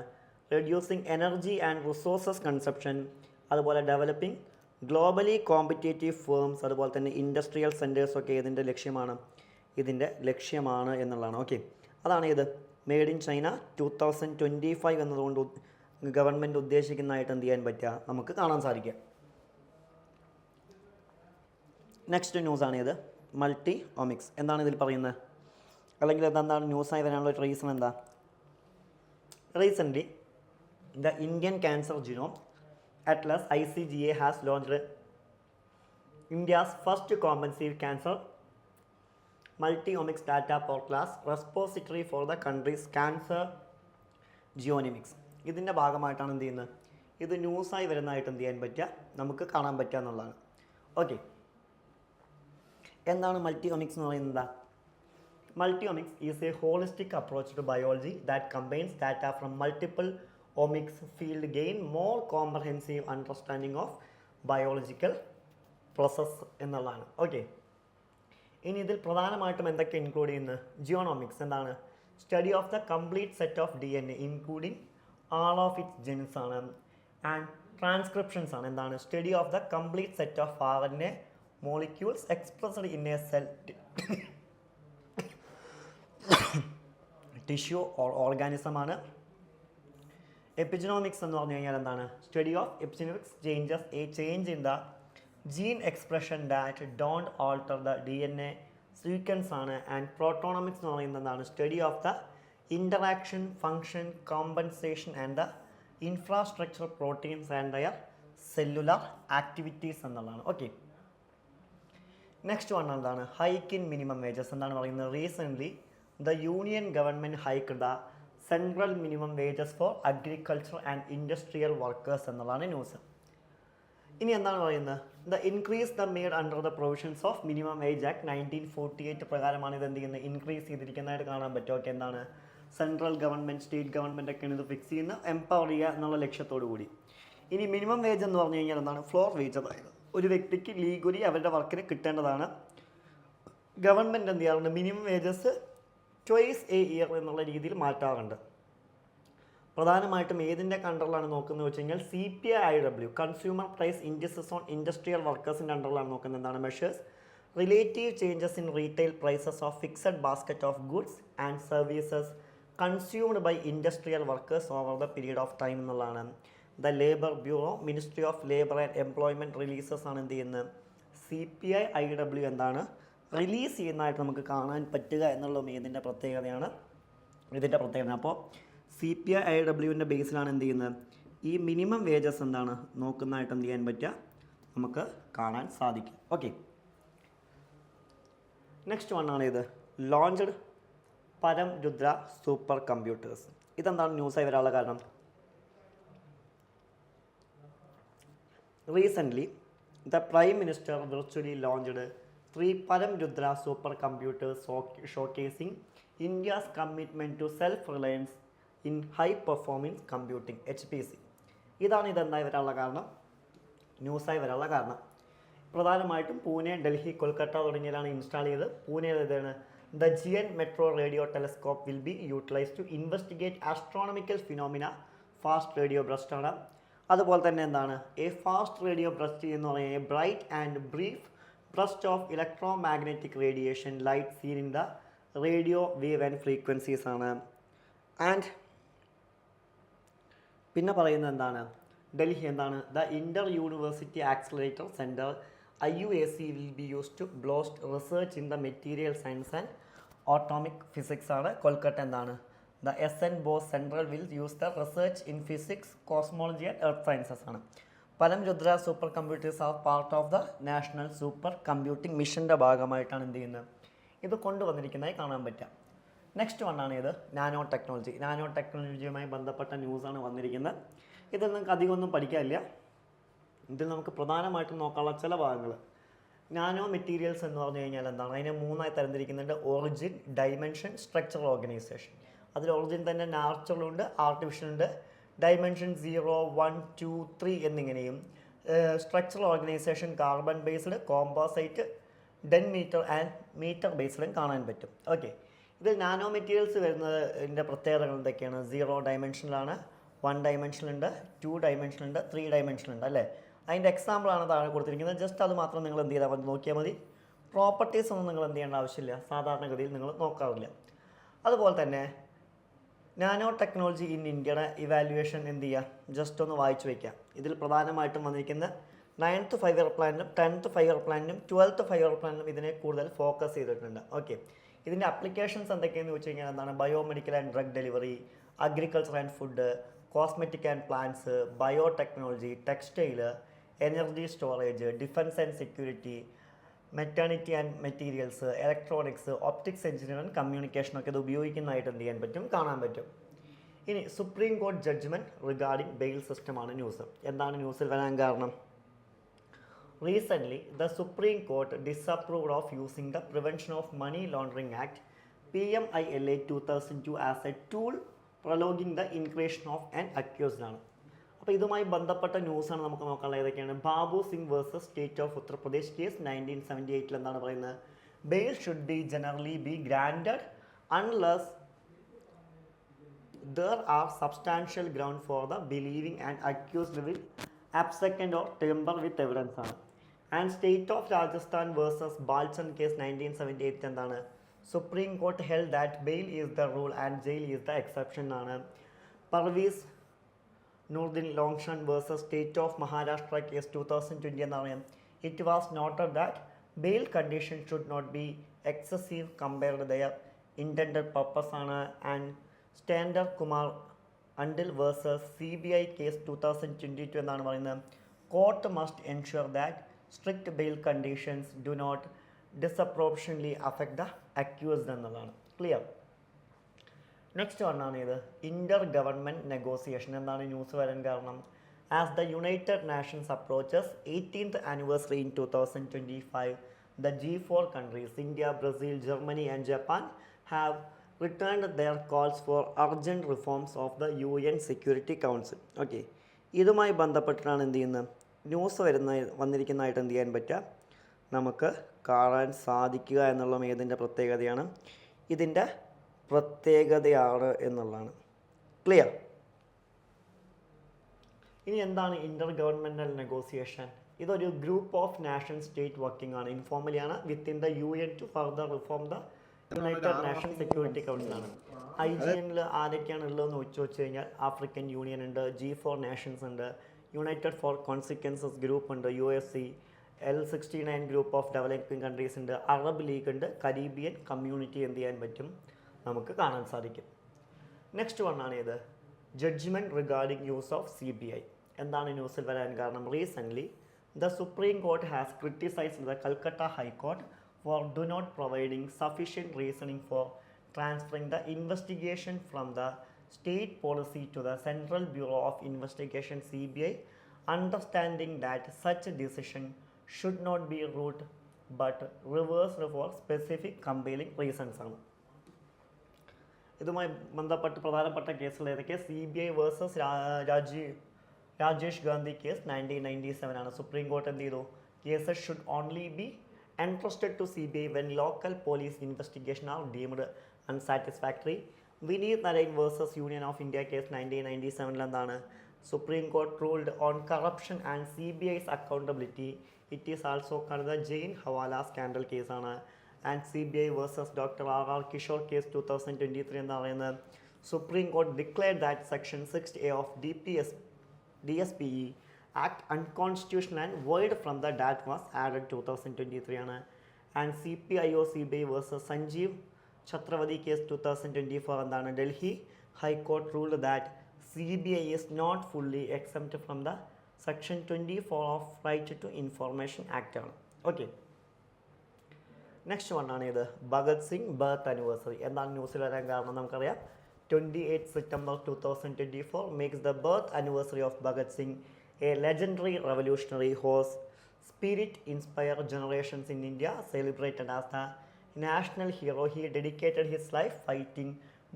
Reducing energy and resources consumption, അതുപോലെ ഡെവലപ്പിംഗ് ഗ്ലോബലി കോമ്പറ്റേറ്റീവ് ഫേംസ്, അതുപോലെ തന്നെ ഇൻഡസ്ട്രിയൽ സെൻറ്റേഴ്സൊക്കെ ഇതിൻ്റെ ലക്ഷ്യമാണ് എന്നുള്ളതാണ്. ഓക്കെ, അതാണ് ഇത് മെയ്ഡ് ഇൻ ചൈന 2025 എന്നതുകൊണ്ട് ഗവൺമെൻറ് ഉദ്ദേശിക്കുന്നതായിട്ട് എന്ത് ചെയ്യാൻ പറ്റുക, നമുക്ക് കാണാൻ സാധിക്കുക. നെക്സ്റ്റ് ന്യൂസാണ് ഇത് മൾട്ടി ഒമിക്സ്. എന്താണ് ഇതിൽ പറയുന്നത്, അല്ലെങ്കിൽ എന്താണ് ന്യൂസായി വരാനുള്ള റീസൺ എന്താ? Recently the Indian cancer genome Atlas ICGA has launched India's first comprehensive cancer multi-omics data portal repository for the country's cancer genomics. ഇതിൻ്റെ ഭാഗമായിട്ടാണ് എന്ത് ചെയ്യുന്നത്, ഇത് ന്യൂസായി വരുന്നതായിട്ട് എന്ത് ചെയ്യാൻ പറ്റുക, നമുക്ക് കാണാൻ പറ്റുക എന്നുള്ളതാണ്. ഓക്കെ, എന്താണ് മൾട്ടി ഒമിക്സ് എന്ന് പറയുന്നത്? Multi omics is A holistic approach two biology that combines data from multiple omics field gain more comprehensive understanding of biological process എന്നുള്ളതാണ്. ഓക്കെ, ഇനി ഇതിൽ പ്രധാനമായിട്ടും എന്തൊക്കെ ഇൻക്ലൂഡ് ചെയ്യുന്നത്? ജിയോണോമിക്സ് എന്താണ്? Study of the complete set of DNA including all of its genes ആണ്. ആൻഡ് ട്രാൻസ്ക്രിപ്ഷൻസ് ആണ്. എന്താണ്? Study of the complete set of RNA molecules expressed in a cell tissue or organism ആണ്. എപ്പിജനോമിക്സ് എന്ന് പറഞ്ഞു കഴിഞ്ഞാൽ എന്താണ്? Study of epigenomics changes a change in the gene expression that don't alter the DNA sequence ആണ്. ആൻഡ് പ്രോട്ടോണോമിക്സ് എന്ന് പറയുന്നത് എന്താണ്? Study of the interaction, function, compensation and the infrastructure proteins and their cellular activities എന്നുള്ളതാണ്. ഓക്കെ, നെക്സ്റ്റ് വൺ എന്താണ്? Hike in minimum wages. എന്താണ് പറയുന്നത്? Recently the union government hike the central minimum wages four agriculture and industrial workers എന്നുള്ളതാണ് ന്യൂസ്. ഇനി എന്താണ് പറയുന്നത്? The increase the made under the provisions of minimum wage act 1948 പ്രകാരമാണ് ഇത് എന്ത് ചെയ്യുന്നത്, ഇൻക്രീസ് ചെയ്തിരിക്കുന്നതായിട്ട് കാണാൻ പറ്റും. ഓക്കെ, എന്താണ്? സെൻട്രൽ ഗവൺമെൻറ്, സ്റ്റേറ്റ് ഗവൺമെൻറ് ഒക്കെയാണ് ഇത് ഫിക്സ് ചെയ്യുന്ന, എംപവർ ചെയ്യുക എന്നുള്ള ലക്ഷ്യത്തോടു കൂടി. ഇനി മിനിമം വേജ് എന്ന് പറഞ്ഞു കഴിഞ്ഞാൽ എന്താണ്? Floor wage. അതായത് ഒരു വ്യക്തിക്ക് ലീഗലി അവരുടെ വർക്കിന് കിട്ടേണ്ടതാണ്. ഗവൺമെൻറ് എന്ത് ചെയ്യാറുണ്ട്? Minimum wages twice A year എന്നുള്ള രീതിയിൽ മാറ്റാറുണ്ട്. പ്രധാനമായിട്ടും ഏതിൻ്റെ കണ്ടറിലാണ് നോക്കുന്നത് വെച്ച് കഴിഞ്ഞാൽ CPIW consumer price indices on industrial വർക്കേഴ്സിൻ്റെ അണ്ടറിലാണ് നോക്കുന്നത്. എന്താണ്? Measures relative changes in retail prices of fixed basket of goods and services consumed by industrial workers over the period of time എന്നുള്ളതാണ്. The labour bureau, ministry of labour and employment releases ആണ് എന്ത് ചെയ്യുന്നത്? CPIW എന്താണ്? റിലീസ് ചെയ്യുന്നതായിട്ട് നമുക്ക് കാണാൻ പറ്റുക എന്നുള്ളതും ഇതിൻ്റെ പ്രത്യേകതയാണ്. അപ്പോൾ CPIW ബേസിലാണ് എന്ത് ചെയ്യുന്നത്? ഈ മിനിമം വേജസ് എന്താണ് നോക്കുന്നതായിട്ട് എന്ത് ചെയ്യാൻ പറ്റുക, നമുക്ക് കാണാൻ സാധിക്കും. ഓക്കെ, നെക്സ്റ്റ് വണ്ണാണ് ഇത് ലോഞ്ച്ഡ് പരം രുദ്ര സൂപ്പർ കമ്പ്യൂട്ടേഴ്സ്. ഇതെന്താണ് ന്യൂസായി വരാനുള്ള കാരണം? Recently the prime minister virtually launched 3 Param Rudra supercomputers showcasing India's commitment to self-reliance in high-performance computing (HPC). ഇതെന്തായി വരാനുള്ള കാരണം, ന്യൂസായി വരാനുള്ള കാരണം? പ്രധാനമായിട്ടും പൂനെ, ഡൽഹി, കൊൽക്കത്ത തുടങ്ങിയതാണ് ഇൻസ്റ്റാൾ ചെയ്ത്. പൂനെയിൽ ഇതാണ് the GN metro radio telescope will be utilized to investigate astronomical phenomena fast radio burst ആണ്. അതുപോലെ തന്നെ എന്താണ് എ ഫാസ്റ്റ് റേഡിയോ ബ്രസ്റ്റ് എന്ന് പറയുന്നത് bright and brief burst of electromagnetic radiation light seen in the radio wave and frequencies ആണ്. ആൻഡ് പിന്നെ പറയുന്നത് എന്താണ് ഡൽഹി എന്താണ് the inter university accelerator centre IUAC will be use to boost research in the material science and atomic physics ആണ്. കൊൽക്കത്ത എന്താണ് the SN Bose central will use the research in physics cosmology and earth sciences ആണ്. Param Rudra supercomputers are part of the national supercomputing മിഷൻ്റെ ഭാഗമായിട്ടാണ് എന്ത് ചെയ്യുന്നത് ഇത് കൊണ്ടുവന്നിരിക്കുന്നതായി കാണാൻ പറ്റുക. നെക്സ്റ്റ് വണ്ണാണ് ഇത് നാനോ ടെക്നോളജി. നാനോ ടെക്നോളജിയുമായി ബന്ധപ്പെട്ട ന്യൂസാണ് വന്നിരിക്കുന്നത്. ഇതിൽ നിങ്ങൾക്ക് അധികമൊന്നും പഠിക്കാനില്ല. ഇതിൽ നമുക്ക് പ്രധാനമായിട്ടും നോക്കാനുള്ള ചില ഭാഗങ്ങൾ നാനോ മെറ്റീരിയൽസ് എന്ന് പറഞ്ഞു കഴിഞ്ഞാൽ എന്താണ് അതിനെ മൂന്നായി തരംതിരിക്കുന്നുണ്ട്. Origin, dimension, structural organisation. അതിൽ ഒറിജിൻ തന്നെ നാച്ചുറലുണ്ട്, ആർട്ടിഫിഷ്യലുണ്ട്. ഡൈമെൻഷൻ 0, 1, 2, 3 എന്നിങ്ങനെയും structural organisation carbon based, composite, dendrimer and metal ബേസ്ഡിലും കാണാൻ പറ്റും. ഓക്കെ, ഇതിൽ നാനോ മെറ്റീരിയൽസ് വരുന്നതിൻ്റെ പ്രത്യേകതകൾ എന്തൊക്കെയാണ്? 0 ഡയമെൻഷനിലാണ്, 1 ഡയമെൻഷനുണ്ട്, 2 ഡയമെൻഷനുണ്ട്, 3 ഡയമെൻഷനുണ്ട് അല്ലേ. അതിൻ്റെ എക്സാമ്പിളാണ് താഴെ കൊടുത്തിരിക്കുന്നത്. ജസ്റ്റ് അത് മാത്രം നിങ്ങൾ എന്ത് ചെയ്താൽ മതി, നോക്കിയാൽ മതി. പ്രോപ്പർട്ടീസ് ഒന്നും നിങ്ങൾ എന്ത് ചെയ്യേണ്ട ആവശ്യമില്ല, സാധാരണഗതിയിൽ നിങ്ങൾ നോക്കാറില്ല. അതുപോലെ തന്നെ നാനോ ടെക്നോളജി ഇൻ ഇന്ത്യയുടെ ഇവാലുവേഷൻ എന്ത് ചെയ്യുക, ജസ്റ്റ് ഒന്ന് വായിച്ചു വയ്ക്കുക. ഇതിൽ പ്രധാനമായിട്ടും വന്നിരിക്കുന്ന 9th 5-year പ്ലാനിലും 10th 5-year പ്ലാനിലും 12th 5-year പ്ലാനിലും ഇതിനെ കൂടുതൽ ഫോക്കസ് ചെയ്തിട്ടുണ്ട്. ഓക്കെ, ഇതിൻ്റെ അപ്ലിക്കേഷൻസ് എന്തൊക്കെയെന്ന് വെച്ച് കഴിഞ്ഞാൽ എന്താണ് biomedical and drug delivery, agriculture and food, cosmetic and plants, biotechnology, textile, energy storage, defence and security, maternity and materials, electronics, optics engineering and കമ്മ്യൂണിക്കേഷനൊക്കെ ഇത് ഉപയോഗിക്കുന്നതായിട്ട് എന്ത് ചെയ്യാൻ പറ്റും, കാണാൻ പറ്റും. ഇനി സുപ്രീം കോടതി ജഡ്ജ്മെൻറ്റ് റിഗാർഡിംഗ് ബെയിൽ സിസ്റ്റമാണ് ന്യൂസ്. എന്താണ് ന്യൂസിൽ വരാൻ കാരണം? Recently the supreme court disapproved of using the prevention of money laundering act PMILA 2002 as a tool prolonging the incrimination of an accused ആണ്. അപ്പോൾ ഇതുമായി ബന്ധപ്പെട്ട ന്യൂസാണ് നമുക്ക് നോക്കാനുള്ളത്. ഏതൊക്കെയാണ്? Babu Singh versus state of Uttar Pradesh case 1978 എന്താണ് പറയുന്നത്? Bail should be generally be granted unless there are substantial ground for the believing and accused will abscond or tamper with evidence ആണ്. And state of Rajasthan versus Balchand case 1978 എന്താണ്? Supreme court held that bail is the rule and jail is the exception ആണ്. പർവീസ് നൂർദിൻ ലോങ്ഷൻ versus state of Maharashtra case 2020 എന്നാണ്. It was noted that bail condition should not be excessive compared their intended purpose ആണ്. And Satender Kumar Antil versus CBI case 2022 എന്നാണ് പറയുന്നത്. Court must ensure that strict bail conditions do not ഡിസപ്രോർഷണലി affect the accused എന്നുള്ളതാണ്. ക്ലിയർ? നെക്സ്റ്റ് വണ്ണാണ് ഇത് ഇൻ്റർ ഗവൺമെൻറ് നെഗോസിയേഷൻ. എന്താണ് ന്യൂസ് വരാൻ കാരണം? As the United nations approaches 18th anniversary in 2025, the G4 countries, India, Brazil, Germany and Japan have returned their calls for urgent reforms of the UN Security Council. Okay, ഇതുമായി ബന്ധപ്പെട്ടിട്ടാണ് എന്ത് ചെയ്യുന്നത് ന്യൂസ് വന്നിരിക്കുന്നതായിട്ട് എന്ത് ചെയ്യാൻ പറ്റുക, നമുക്ക് കാണാൻ സാധിക്കുക എന്നുള്ള ഏതിൻ്റെ പ്രത്യേകതയാണ്? ഇതിൻ്റെ പ്രത്യേകതയാണ് എന്നുള്ളതാണ്. ക്ലിയർ? ഇനി എന്താണ് ഇൻ്റർ ഗവൺമെൻറ്റൽ നെഗോസിയേഷൻ? ഇതൊരു group of nation state working ആണ്. ഇൻഫോർമലി ആണ് within the UN to further reform the United Nation security കൗൺസിലാണ്. IGNൽ ആരൊക്കെയാണ് ഉള്ളതെന്ന് വെച്ച് കഴിഞ്ഞാൽ ആഫ്രിക്കൻ യൂണിയൻ ഉണ്ട്, G4 നാഷൻസ് ഉണ്ട്, യുണൈറ്റഡ് ഫോർ കോൺസിക്വൻസസ് ഗ്രൂപ്പ് ഉണ്ട്, USC, L69 group of developing countries ഉണ്ട്, അറബ് ലീഗ് ഉണ്ട്, കരീബിയൻ കമ്മ്യൂണിറ്റി എന്ത് ചെയ്യാൻ പറ്റും, നമുക്ക് കാണാൻ സാധിക്കും. നെക്സ്റ്റ് വണ്ണാണ് ഇത് judgement regarding use of CBI. എന്താണ് ന്യൂസിൽ വരാൻ കാരണം? Recently the supreme court has criticized the Calcutta high court for do not providing sufficient reasoning for transferring the investigation from the state policy to the Central Bureau of Investigation CBI, understanding that such decision should not be ruled but reversed for specific compelling reasons ആണ്. ഇതുമായി ബന്ധപ്പെട്ട് പ്രധാനപ്പെട്ട കേസുകൾ ഏതൊക്കെ? CBI versus Rajesh Gandhi case 1997 ആണ്. സുപ്രീം കോർട്ട് എന്ത് ചെയ്തു? Cases should only B entrusted to CBI when local police investigation are deemed unsatisfactory. Vineet Narain versus Union of India case 1997 എന്താണ് Supreme Court ruled on corruption and CBI's accountability. It is also called the Jain Hawala scandal case ആണ്. And CBI versus Dr. R.R. Kishore case 2023 എന്ന് പറയുന്നത് Supreme Court declared that Section 6A of DSPE Act unconstitutional and void from the that was added 2023 ആണ്. And CPIO CBI versus Sanjeev Chhatravati case 2024 എന്താണ് Delhi High Court ruled that CBI is not fully exempt from the Section 24 of Right to Information Act ആണ്. ഓക്കെ, നെക്സ്റ്റ് വൺ ആണ് ഇത് ഭഗത് സിംഗ് ബർത്ത് ആനിവേഴ്സറി. എന്താണ് ന്യൂസിൽ വരാൻ കാരണം നമുക്കറിയാം. 28 September 2024 makes the birth anniversary of Bhagat Singh, a legendary revolutionary whose spirit inspired generations in India, celebrated as the national hero. He dedicated his life fighting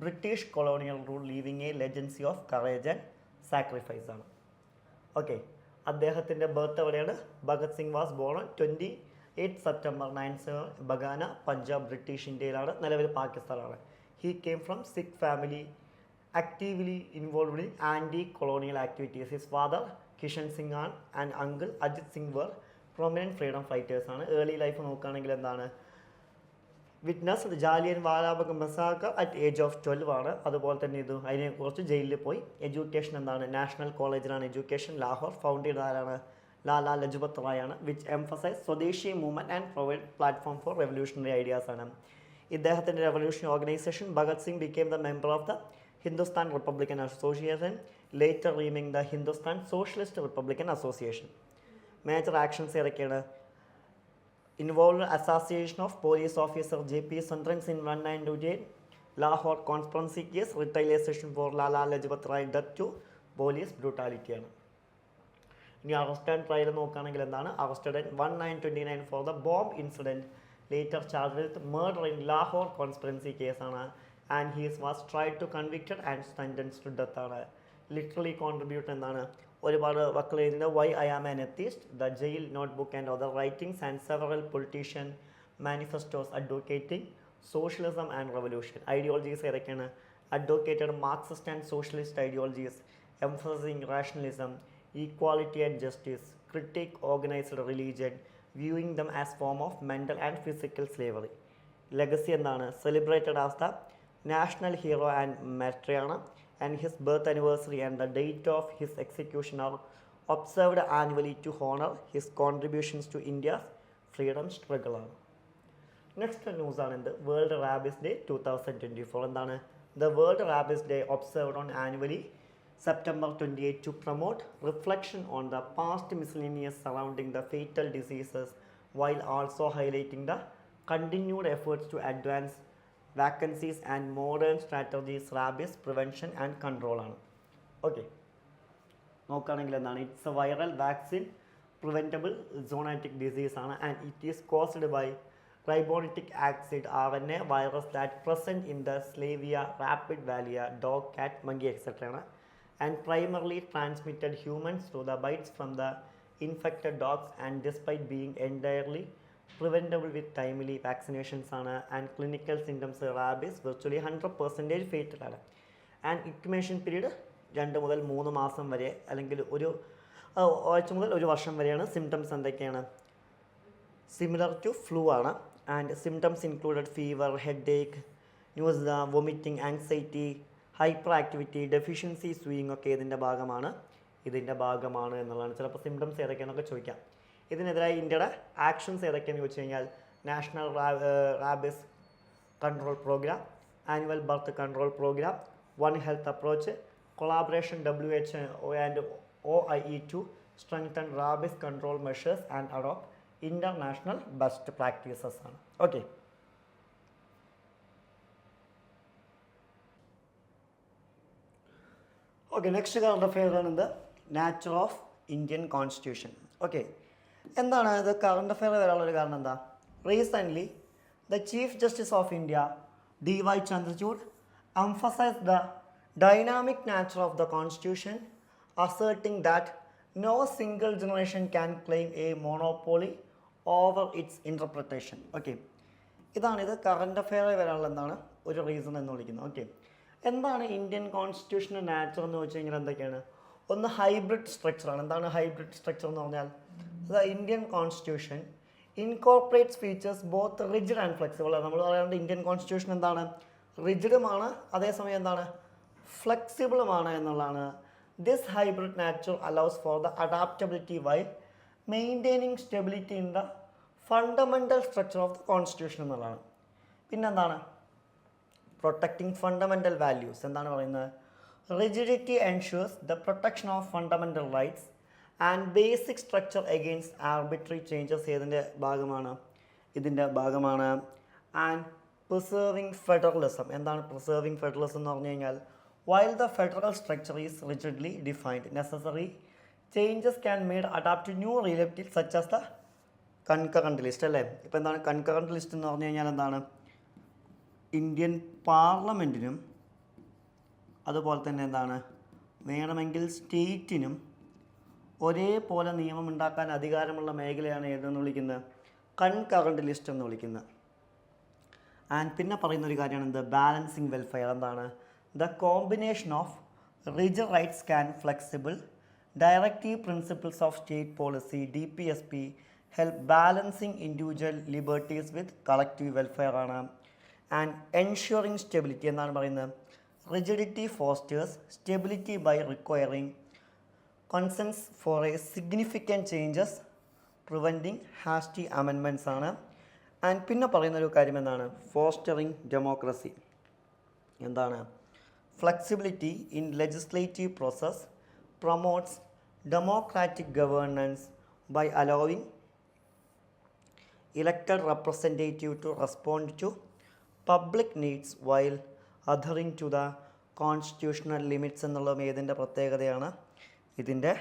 British colonial rule, leaving a legacy of courage and sacrifice ആണ്. ഓക്കെ, അദ്ദേഹത്തിൻ്റെ ബർത്ത് എവിടെയാണ്? Bhagat Singh was born on 28 September 1997 ബഗാന, പഞ്ചാബ്, ബ്രിട്ടീഷ് ഇന്ത്യയിലാണ്, നിലവിൽ പാകിസ്ഥാനാണ്. He came from Sikh family, actively involved in anti-colonial activities. His father Kishan Singh and uncle Ajit Singh were prominent freedom fighters ആണ്. ഏർലി ലൈഫ് നോക്കുകയാണെങ്കിൽ എന്താണ് witness Jallian Walabagh massacre at age of 12 ആണ്. അതുപോലെ തന്നെ ഇത് അതിനെക്കുറിച്ച് ജയിലിൽ പോയി. എഡ്യൂക്കേഷൻ എന്താണ് നാഷണൽ കോളേജിലാണ് എഡ്യൂക്കേഷൻ. ലാഹോർ ഫൗണ്ട് ചെയ്ത ആരാണ്? ലാലാ ലജ്പത് റായ് ആണ്. വിച്ച് എംഫസൈസ് സ്വദേശി movement and provide platform for revolutionary ideas ആണ്. ഇദ്ദേഹത്തിൻ്റെ revolutionary organisation Bhagat Singh became the member of the Hindustan Republican Association, later renaming the Hindustan Socialist Republican Association. Major actions ഏതൊക്കെയാണ്? Involve association of police officer JP Sundrans in 1928, Lahore conspiracy case, retaliation for Lala Lajpat Rai death to police ബ്രൂട്ടാലിറ്റിയാണ്. ഇനി അറസ്റ്റ് ആൻഡ് ട്രയൽ നോക്കുകയാണെങ്കിൽ എന്താണ്? Arrested in 1929 for the bomb incident, later charged with murder in Lahore conspiracy case ആണ്. And he was tried to convicted and sentenced to death ആണ്. ലിറ്ററലി കോൺട്രിബ്യൂട്ട് എന്താണ്? ഒരുപാട് വക്കൾ എഴുതുന്ന why I am an atheist, the jail notebook and other writings and several politician manifestos advocating socialism and revolution. Ideologies ഏതൊക്കെയാണ്? Advocated Marxist and socialist ideologies, emphasising rationalism, equality and justice, critic organised religion, viewing them as form of mental and physical slavery. Legacy എന്താണ്? Celebrated as the national hero and martyr, and his birth anniversary and the date of his execution are observed annually to honor his contributions to India's freedom struggle ആണ്. നെക്സ്റ്റ് ന്യൂസ് ആണ് എന്ത്? World rabies day 2024. എന്താണ്? The World Rabies Day observed on annually September 28 to promote reflection on the past miscellaneous surrounding the fatal diseases, while also highlighting the continued efforts to advance vaccines and modern strategies rabies prevention and control ആണ്. ഓക്കെ, നോക്കുകയാണെങ്കിൽ എന്താണ്? It's a viral vaccine preventable zoonotic disease ആണ്. And it is caused by ribonucleic acid RNA virus that present in the Slavia, rapid valia, dog, cat, monkey, etc. and primarily transmitted humans through the bites from the infected dogs, and despite being entirely preventable with timely vaccinations and clinical symptoms rabies virtually 100% fatal ആണ്. ആൻഡ് ഇൻക്യുബേഷൻ പീരീഡ് 2 മുതൽ 3 മാസം വരെ അല്ലെങ്കിൽ ഒരു ആഴ്ച മുതൽ 1 വർഷം വരെയാണ്. സിംറ്റംസ് എന്തൊക്കെയാണ്? സിമിലർ ടു ഫ്ലൂ ആണ്. And symptoms included fever, head Ek, news, vomiting, anxiety, hyper activity, deficiency, sewing ഒക്കെ ഇതിൻ്റെ ഭാഗമാണ് എന്നുള്ളതാണ്. ചിലപ്പോൾ സിംറ്റംസ് ഏതൊക്കെയാണെന്നൊക്കെ ചോദിക്കാം. ഇതിനെതിരായി ഇന്ത്യയുടെ ആക്ഷൻസ് ഏതൊക്കെയാണെന്ന് ചോദിച്ചു കഴിഞ്ഞാൽ national rabies control programme, annual birth control programme, one health approach, collaboration WHO and OIE to strengthen rabies control measures and adopt international best practices ആണ്. Okay, okay next current affair ആണ് എന്ത്? Nature of Indian constitution. Okay, എന്താണ് ഇത് കറണ്ട് അഫെയർ വരാനുള്ളൊരു കാരണം എന്താ? Recently the chief justice of India DY Chandrachud emphasized the dynamic nature of the constitution, asserting that no single generation can claim a monopoly over its interpretation. Okay, ഇതാണിത് കറണ്ട് അഫെയർ വരാനുള്ള എന്താണ് ഒരു റീസൺ എന്ന് വിളിക്കുന്നത്. ഓക്കെ, എന്താണ് ഇന്ത്യൻ കോൺസ്റ്റിറ്റ്യൂഷൻ്റെ നാച്ചർ എന്ന് വെച്ച് കഴിഞ്ഞാൽ എന്തൊക്കെയാണ്? ഒന്ന് ഹൈബ്രിഡ് സ്ട്രക്ചറാണ്. എന്താണ് ഹൈബ്രിഡ് സ്ട്രക്ചർ എന്ന് പറഞ്ഞാൽ? The Indian constitution incorporates features both rigid and flexible. നമ്മൾ പറയാറുണ്ട് ഇന്ത്യൻ കോൺസ്റ്റിറ്റ്യൂഷൻ എന്താണ്? റിജിഡുമാണ്, അതേസമയം എന്താണ്? ഫ്ലെക്സിബിളുമാണ് എന്നുള്ളതാണ്. This hybrid nature allows for the adaptability while maintaining stability in the fundamental structure of the constitution എന്നുള്ളതാണ്. പിന്നെന്താണ്? Protecting fundamental values. എന്താണ് പറയുന്നത്? Rigidity ensures the protection of fundamental rights and basic structure against arbitrary changes. ഏതിൻ്റെ ഭാഗമാണ്? ഇതിൻ്റെ ഭാഗമാണ്. And preserving federalism. എന്താണ് പ്രിസേർവിംഗ് ഫെഡറലിസം എന്ന് പറഞ്ഞു കഴിഞ്ഞാൽ? While the federal structure is rigidly defined, necessary changes can made adapt to new relative such as the concurrent list. അല്ലേ? ഇപ്പോൾ എന്താണ് കൺകറൻറ്റ് ലിസ്റ്റ് എന്ന് പറഞ്ഞു കഴിഞ്ഞാൽ? എന്താണ്? ഇന്ത്യൻ പാർലമെൻറ്റിനും അതുപോലെ തന്നെ എന്താണ് വേണമെങ്കിൽ സ്റ്റേറ്റിനും ഒരേപോലെ നിയമം ഉണ്ടാക്കാൻ അധികാരമുള്ള മേഖലയാണ് ഏതെന്ന് വിളിക്കുന്നത്? കൺകറൻറ്റ് ലിസ്റ്റ് എന്ന് വിളിക്കുന്നത്. ആൻഡ് പിന്നെ പറയുന്നൊരു കാര്യമാണ് എന്ത്? Balancing welfare. എന്താണ്? The combination of rigid rights can flexible directive principles of state policy DPSP help balancing individual liberties with collective welfare ആണ്. And ensuring stability. എന്താണ് പറയുന്നത്? Rigidity fosters stability by requiring consensus for a significant changes preventing hasty amendments ആണ്. ആൻഡ് പിന്നെ പറയുന്നൊരു കാര്യം എന്താണ്? Fostering democracy. എന്താണ്? Flexibility in legislative process promotes democratic governance by allowing elected representative to respond to public needs while adhering to the constitutional limits എന്നുള്ളതും ഏതിൻ്റെ പ്രത്യേകതയാണ്? ഇതിൻ്റെ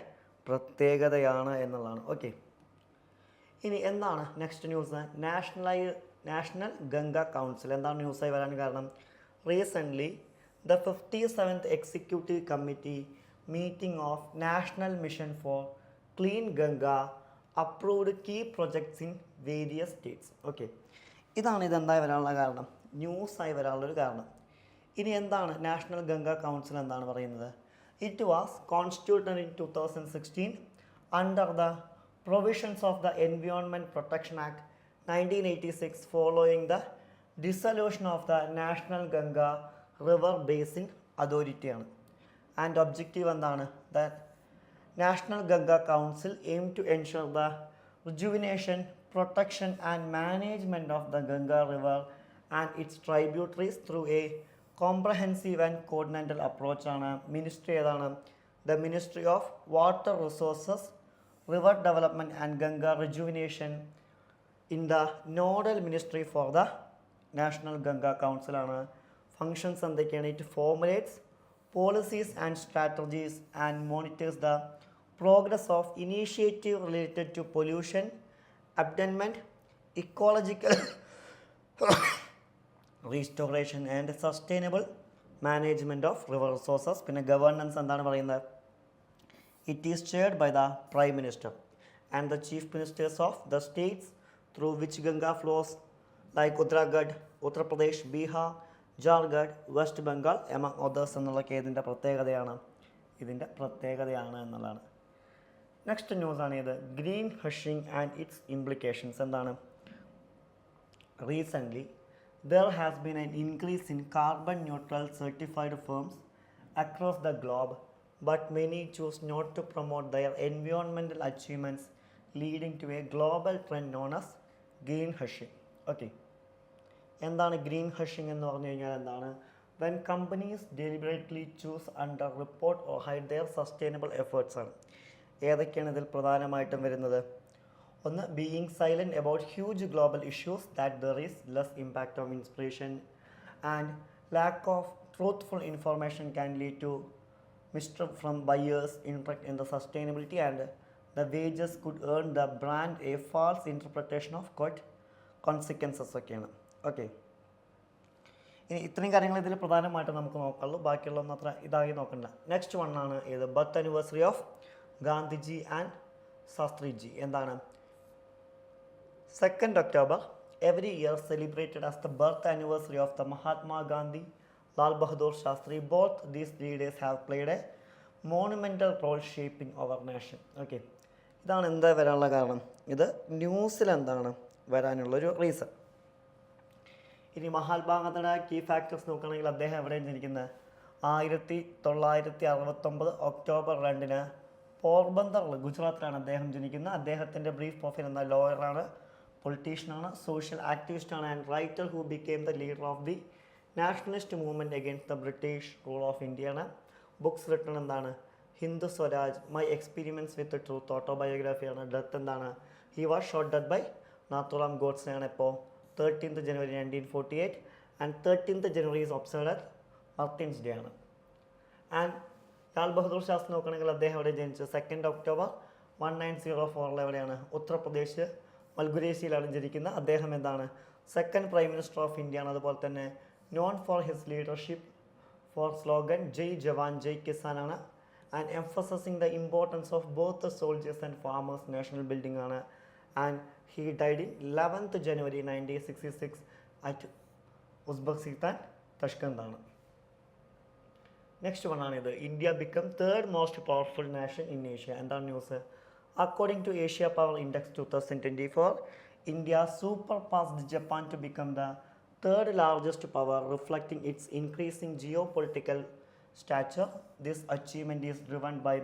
പ്രത്യേകതയാണ് എന്നുള്ളതാണ്. ഓക്കെ, ഇനി എന്താണ് next news? National Ganga council. എന്താണ് ന്യൂസായി വരാൻ കാരണം? Recently the 57th executive committee meeting of national mission for clean Ganga approved key projects in various states. Okay, ഇതാണ് ഇതെന്തായി വരാനുള്ള കാരണം? ന്യൂസായി വരാനുള്ളൊരു കാരണം. ഇനി എന്താണ് നാഷണൽ ഗംഗ കൗൺസിൽ എന്താണ് പറയുന്നത്? It was constituted in 2016 under the provisions of the environment protection act 1986 following the dissolution of the national Ganga river basin അതോറിറ്റിയാണ്. ആൻഡ് ഒബ്ജക്റ്റീവ് എന്താണ്? The National Ganga Council aimed to ensure the rejuvenation, protection and management of the Ganga River and its tributaries through a comprehensive and coordinated approach. ആണ് മിനിസ്ട്രി ഏതാണ്? The Ministry of Water Resources, River Development and Ganga Rejuvenation in the nodal ministry for the National Ganga Council ആണ്. Functions എന്തൊക്കെയാണ്? It formulates policies and strategies and monitors the progress of initiative related to pollution, abandonment, ecological restoration and sustainable management of river resources. പിന്നെ ഗവേണൻസ് എന്താണ് പറയുന്നത്? It is chaired by the Prime Minister and the Chief Ministers of the states through which Ganga flows, like Uttarakhand, Uttar Pradesh, Bihar, Jharkhand, West Bengal among others എന്നുള്ളതൊക്കെ ഇതിൻ്റെ പ്രത്യേകതയാണ്. ഇതിൻ്റെ പ്രത്യേകതയാണ് എന്നുള്ളതാണ്. നെക്സ്റ്റ് ന്യൂസാണ് ഇത് green hushing and its implications. എന്താണ്? Recently there has been an increase in carbon neutral certified firms across the globe, but many choose not to promote their environmental achievements leading to a global trend known as green hushing. Okay, എന്താണ് ഗ്രീൻ ഹഷിംഗ് എന്ന് പറഞ്ഞു കഴിഞ്ഞാൽ? എന്താണ്? When companies deliberately choose under report or hide their sustainable efforts ആണ്. ഏതൊക്കെയാണ് ഇതിൽ പ്രധാനമായിട്ടും വരുന്നത്? ഒന്ന്, being silent about huge global issues that there is less impact of inspiration and lack of truthful information can lead to mister from buyers interact in the sustainability and the wages could earn the brand a false interpretation of court consequences ഒക്കെയാണ്. ഓക്കെ, ഇനി ഇത്രയും കാര്യങ്ങൾ ഇതിൽ പ്രധാനമായിട്ട് നമുക്ക് നോക്കാനുള്ളൂ. ബാക്കിയുള്ളതൊന്നും അത്ര ഇതായി നോക്കണ്ട. നെക്സ്റ്റ് വൺ ആണ് ഇത് birth anniversary of Gandhiji and Shastriji. എന്താണ്? 2nd October every year celebrated as the birth anniversary of the Mahatma Gandhi, Lal Bahadur Shastri. Both these leaders have played a monumental role shaping our nation. Okay, ഇതാണ് എന്താ വരാനുള്ള കാരണം. ഇത് ന്യൂസിൽ എന്താണ് വരാനുള്ളൊരു റീസൺ. ഇനി മഹാത്മാഗാന്ധിയുടെ കീ ഫാക്ടേഴ്സ് നോക്കുകയാണെങ്കിൽ അദ്ദേഹം എവിടെയാണ് ജനിക്കുന്നത്? 1969 ഒക്ടോബർ 2 പോർബന്ദറിൽ, ഗുജറാത്തിലാണ് അദ്ദേഹം ജനിക്കുന്നത്. അദ്ദേഹത്തിൻ്റെ ബ്രീഫ് പ്രൊഫൈൽ എന്ന ലോയറാണ്, പൊളിറ്റീഷ്യനാണ്, സോഷ്യൽ ആക്ടിവിസ്റ്റാണ് and writer who became the leader of the nationalist movement against the British rule of ഇന്ത്യയാണ്. ബുക്സ് റിട്ടൺ എന്താണ്? Hindu Swaraj, my experiments with truth, ഓട്ടോബയോഗ്രഫിയാണ്. ഡെത്ത് എന്താണ്? He was shot death by Nathuram ഗോഡ്സെയാണ്. ഇപ്പോൾ 13th January 1948 and 13th January is observed at martyrs day ആണ്. ആൻഡ് ലാൽ ബഹദൂർ ശാസ്ത്രി നോക്കുകയാണെങ്കിൽ അദ്ദേഹം എവിടെ ജനിച്ചത്? 2 October 1904 എവിടെയാണ്? ഉത്തർപ്രദേശ് മൽഗുരേശിയിലാണ് ജനിക്കുന്നത്. അദ്ദേഹം എന്താണ്? Second prime minister of India ആണ്. അതുപോലെ തന്നെ known for his leadership for slogan Jai Jawan Jai Kisan ആണ്. And emphasizing the importance of both the soldiers and farmers national building ആണ്. And he died in 11th January 1966 at Uzbekistan, Tashkent ആണ്. നെക്സ്റ്റ് വൺ ആണിത്. India become third most powerful nation in Asia. എന്താണ് news? According to Asia power index 2024, India super passed Japan to become the third largest power, reflecting its increasing geopolitical stature. This achievement is driven by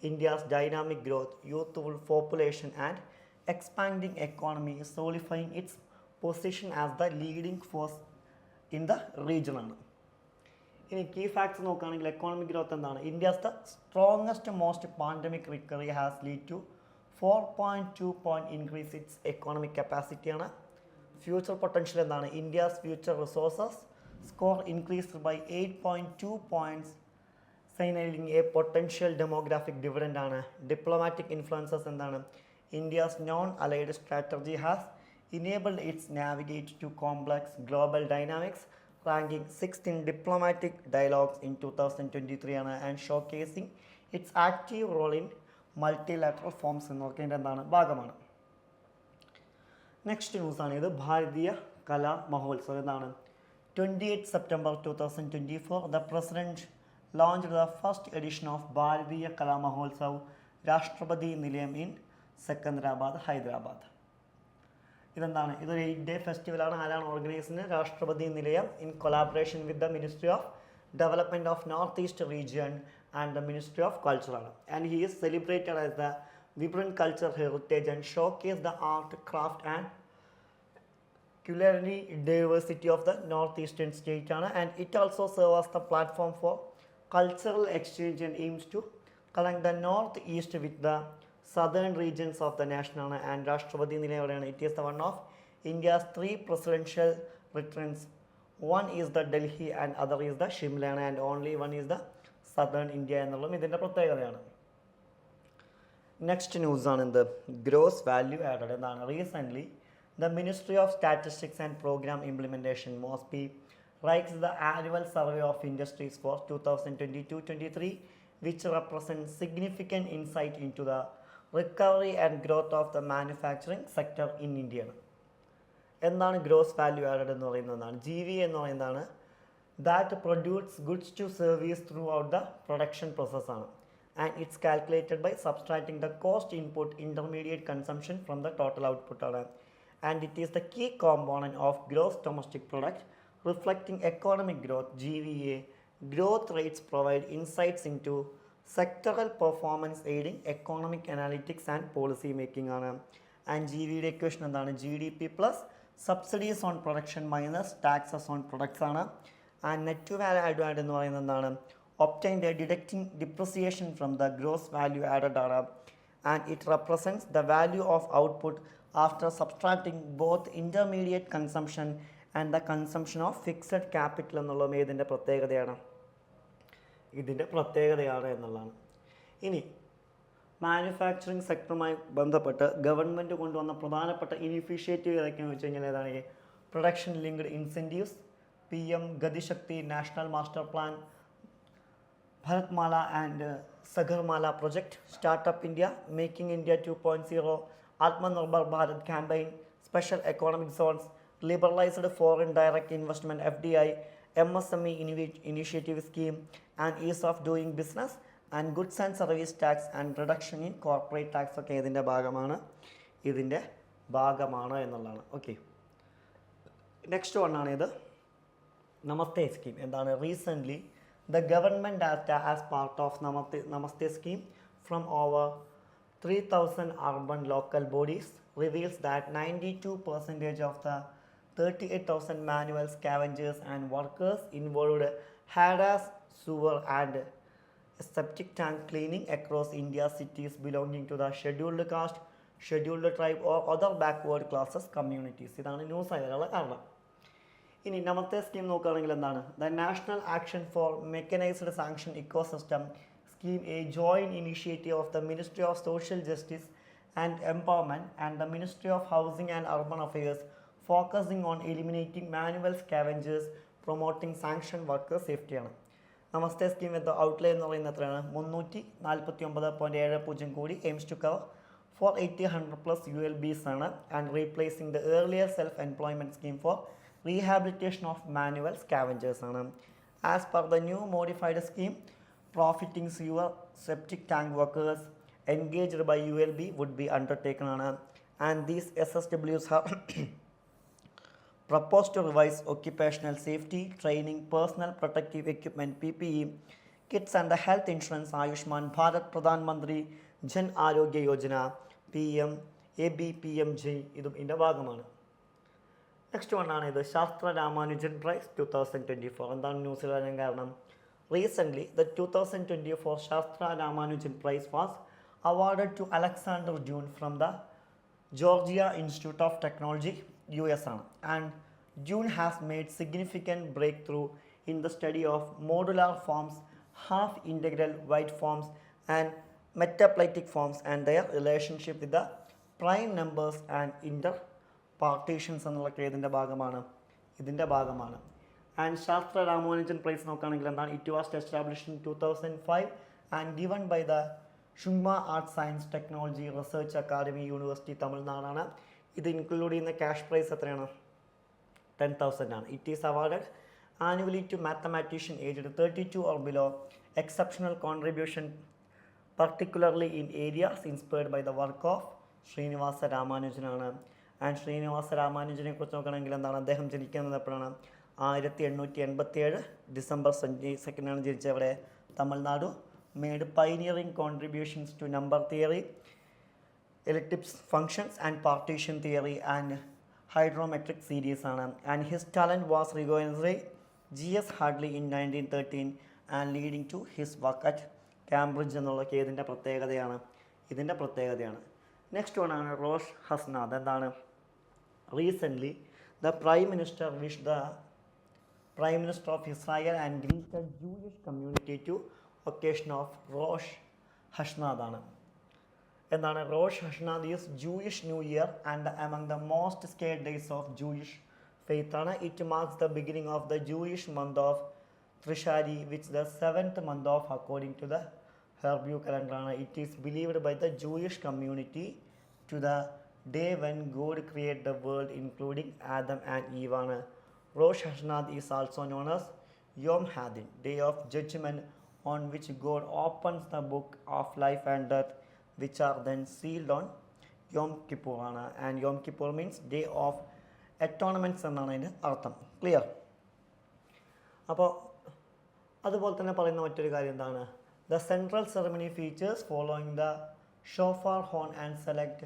India's dynamic growth, youthful population and expanding economy, solidifying its position as the leading force in the region ആണ്. ഇനി കീ ഫാക്ട്സ് നോക്കുകയാണെങ്കിൽ എക്കോണമിക് ഗ്രോത്ത് എന്താണ്? India's the strongest most pandemic recovery has lead to 4.2 point increase its economic capacity ആണ്. ഫ്യൂച്ചർ പൊട്ടൻഷ്യൽ എന്താണ്? India's future resources score increased by 8.2 points, signaling a potential demographic dividend ആണ്. ഡിപ്ലോമാറ്റിക് ഇൻഫ്ലുവൻസസ് എന്താണ്? India's non-allied strategy has enabled its navigate to complex global dynamics, ranking 6th in diplomatic dialogues in 2023 and showcasing its active role in multilateral forms എന്നൊക്കെ ഭാഗമാണ്. നെക്സ്റ്റ് ന്യൂസാണ് ഇത്. ഭാരതീയ കലാ മഹോത്സവം എന്താണ്? 28 September 2024 the President launched the first edition of ഭാരതീയ കലാ മഹോത്സവ് രാഷ്ട്രപതി നിലയം in സെക്കന്ദരാബാദ്, ഹൈദരാബാദ്. ഇതെന്താണ്? ഇതൊരു 8-day ഫെസ്റ്റിവലാണ്. ആരാണ് ഓർഗനൈസ് ചെയ്യുന്നത്? Rashtrapati Nilayam in collaboration with the ministry of development of north east region and the ministry of കൾച്ചറാണ്. And he is celebrated as the vibrant culture heritage and showcase the art, craft and culinary diversity of the northeastern state ആണ്. And it also serves as the platform for cultural exchange and aims to connect the northeast with the southern regions of the nation ആണ്. And രാഷ്ട്രപതി നിലയം it is the one of India's 3 presidential returns. One is the Delhi and other is the Shimla and only one is the southern India എന്നുള്ളതും ഇതിൻ്റെ പ്രത്യേകതയാണ്. നെക്സ്റ്റ് ന്യൂസ് ആണ് എന്ത്? ഗ്രോസ് വാല്യൂ ആഡഡ് എന്നാണ്. Recently the Ministry of Statistics and Program Implementation (MOSPI) writes the annual survey of industries for 2022-23, which represents significant insight into the recovery and growth of the manufacturing sector in India. എന്താണ് ഗ്രോസ് വാല്യൂ ആഡഡ് എന്ന് പറയുന്നതാണ്? GV എന്ന് പറയുന്നതാണ് that produces goods to service throughout the production process ആണ്. And it's calculated by subtracting the cost input, intermediate consumption from the total output ആണ്. And it is the key component of gross domestic product, reflecting economic growth. GVA growth rates provide insights into sectoral performance, aiding economic analytics and policy making ആണ്. And GVയുടെ equation എന്താണ്? GDP plus subsidies on production minus taxes on products ആണ്. And net value added എന്ന് പറയുന്നത് എന്താണ്? Obtained by deducting depreciation from the gross value added ആണ്. And it represents the value of output after subtracting both intermediate consumption and the consumption of fixed capital എന്നുള്ളതും ഇതിൻ്റെ പ്രത്യേകതയാണ് എന്നുള്ളതാണ്. ഇനി മാനുഫാക്ചറിങ് സെക്ടറുമായി ബന്ധപ്പെട്ട് ഗവൺമെൻറ് കൊണ്ടുവന്ന പ്രധാനപ്പെട്ട ഇനിഷ്യേറ്റീവ് ഏതൊക്കെയാണെന്ന് വെച്ച് കഴിഞ്ഞാൽ ഏതാണ്? Production linked incentives, PM Gatishakti, national master plan, Bharatmala and Sagarmala project, startup India, making India 2.0, Atmanirbhar Bharat campaign, special economic zones, liberalized foreign direct investment FDI, MSME initiative scheme, and ease of doing business, and goods and service tax and reduction in corporate tax ഒക്കെ ഇതിൻ്റെ ഭാഗമാണ് എന്നുള്ളതാണ്. ഓക്കെ, നെക്സ്റ്റ് വണ്ണാണ് ഇത് നമസ്തേ സ്കീം. എന്താണ്? Recently the government data as part of Namaste scheme from over 3,000 urban local bodies reveals that 92% of the 38,000 manual scavengers and workers involved had as sewer and septic tank cleaning across India's cities belonging to the scheduled caste, scheduled tribe or other backward classes communities. ഇതാണ് ന്യൂസ് ആയതിനുള്ള കാരണം. ഇനി നമസ്തേ സ്കീം നോക്കുകയാണെങ്കിൽ എന്താണ്? The national action for mechanised sanction ecosystem scheme, a joint initiative of the ministry of social justice and empowerment and the ministry of housing and urban affairs, focusing on eliminating manual scavengers, promoting sanction workers സേഫ്റ്റിയാണ്. നമസ്തേ സ്കീം എന്ന ഔട്ട്ലേ എന്ന് പറയുന്നത് എത്രയാണ്? 349.70 crore, aims to cover 480+ ULBs ആണ്, and replacing the earlier self employment scheme for rehabilitation of manual scavengers ആണ്. As per the new modified scheme, profiting sewer septic tank workers engaged by ULB would be undertaken ആണ്, and these SSWs have proposed to revise occupational safety training, personal protective equipment PPE kits and the health insurance Ayushman Bharat Pradhan Mantri Jan Arogya Yojana PM ABPMJ ഇതും ഇതിൻ്റെ ഭാഗമാണ്. നെക്സ്റ്റ് വണ്ണാണ് ഇത് ശാസ്ത്ര രാമാനുജൻ പ്രൈസ് 2024. എന്താണ് ന്യൂസിൽ വരാൻ കാരണം? Recently the 2024 SASTRA Ramanujan prize was awarded to Alexander June from the Georgia Institute of Technology, US ആണ്. And June has made significant breakthrough in the study of modular forms, half integral wide forms and metaplatic forms and their relationship with the prime numbers and partitions എന്നുള്ളൊക്കെ ഇതിൻ്റെ ഭാഗമാണ്. ആൻഡ് ശാസ്ത്ര രാമാനുജൻ പ്രൈസ് നോക്കുകയാണെങ്കിൽ എന്താണ്? It was established in 2005 and given by the Shanmugha arts science technology research academy, university, തമിഴ്നാടാണ്. ഇത് ഇൻക്ലൂഡ് ചെയ്യുന്ന ക്യാഷ് പ്രൈസ് എത്രയാണ്? 10,000 ആണ്. It is awarded annually to mathematician aged 32 or below, exceptional contribution particularly in areas inspired by the work of Srinivasa രാമാനുജനാണ്. ആൻഡ് ശ്രീനിവാസ രാമാനുജനെ കുറിച്ച് നോക്കുകയാണെങ്കിൽ എന്താണ്? അദ്ദേഹം ജനിക്കുന്നത് എപ്പോഴാണ്? 1887 December 22 ജനിച്ചത്. അവിടെ Tamil Nadu. Made pioneering contributions to number theory, elliptics functions and partition theory and hydrometric series ആണ്. And his talent was recognised GS hardly in 1913 and leading to his work at Cambridge എന്നുള്ളതൊക്കെ ഇതിൻ്റെ പ്രത്യേകതയാണ്. നെക്സ്റ്റ് വൺ ആണ് റോഷ് ഹസ്നാദ്. എന്താണ്? Recently the prime minister wish the prime minister of Israel and greeted Jewish community to occasion of Rosh Hashanah ആണ്. എന്താണ്? Rosh Hashanah is Jewish new year and among the most sacred days of Jewish faith ആണ്. It marks the beginning of the Jewish month of Trishari, which the 7th month of according to the Hebrew calendar ആണ്. It is believed by the Jewish community to the day when God created the world including Adam and Eve ആണ്. Rosh Hashanah is also known as Yom Hadin, day of judgment, on which God opens the book of life and death, which are then sealed on Yom Kippur ആണ്. And Yom Kippur means day of atonement എന്നാണ് അതിൻ്റെ അർത്ഥം. ക്ലിയർ? അപ്പോൾ അതുപോലെ തന്നെ പറയുന്ന മറ്റൊരു കാര്യം എന്താണ്? The central ceremony features following the shofar horn and select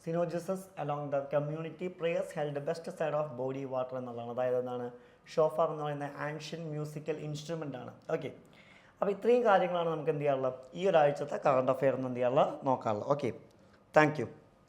synergies along the community prayers held best side of body water എന്നുള്ളതാണ്. അതായത് എന്താണ്? ഷോഫാർ എന്ന് പറയുന്ന ആൻഷ്യൻ മ്യൂസിക്കൽ ഇൻസ്ട്രുമെൻ്റ് ആണ്. ഓക്കെ, അപ്പോൾ ഇത്രയും കാര്യങ്ങളാണ് നമുക്ക് എന്ത് ചെയ്യാറുള്ളത്? ഈ ഒരാഴ്ചത്തെ കറണ്ട് അഫെയർ എന്ന് എന്ത് ചെയ്യാറുള്ളത്? നോക്കാറുള്ളത്. Okay, thank U.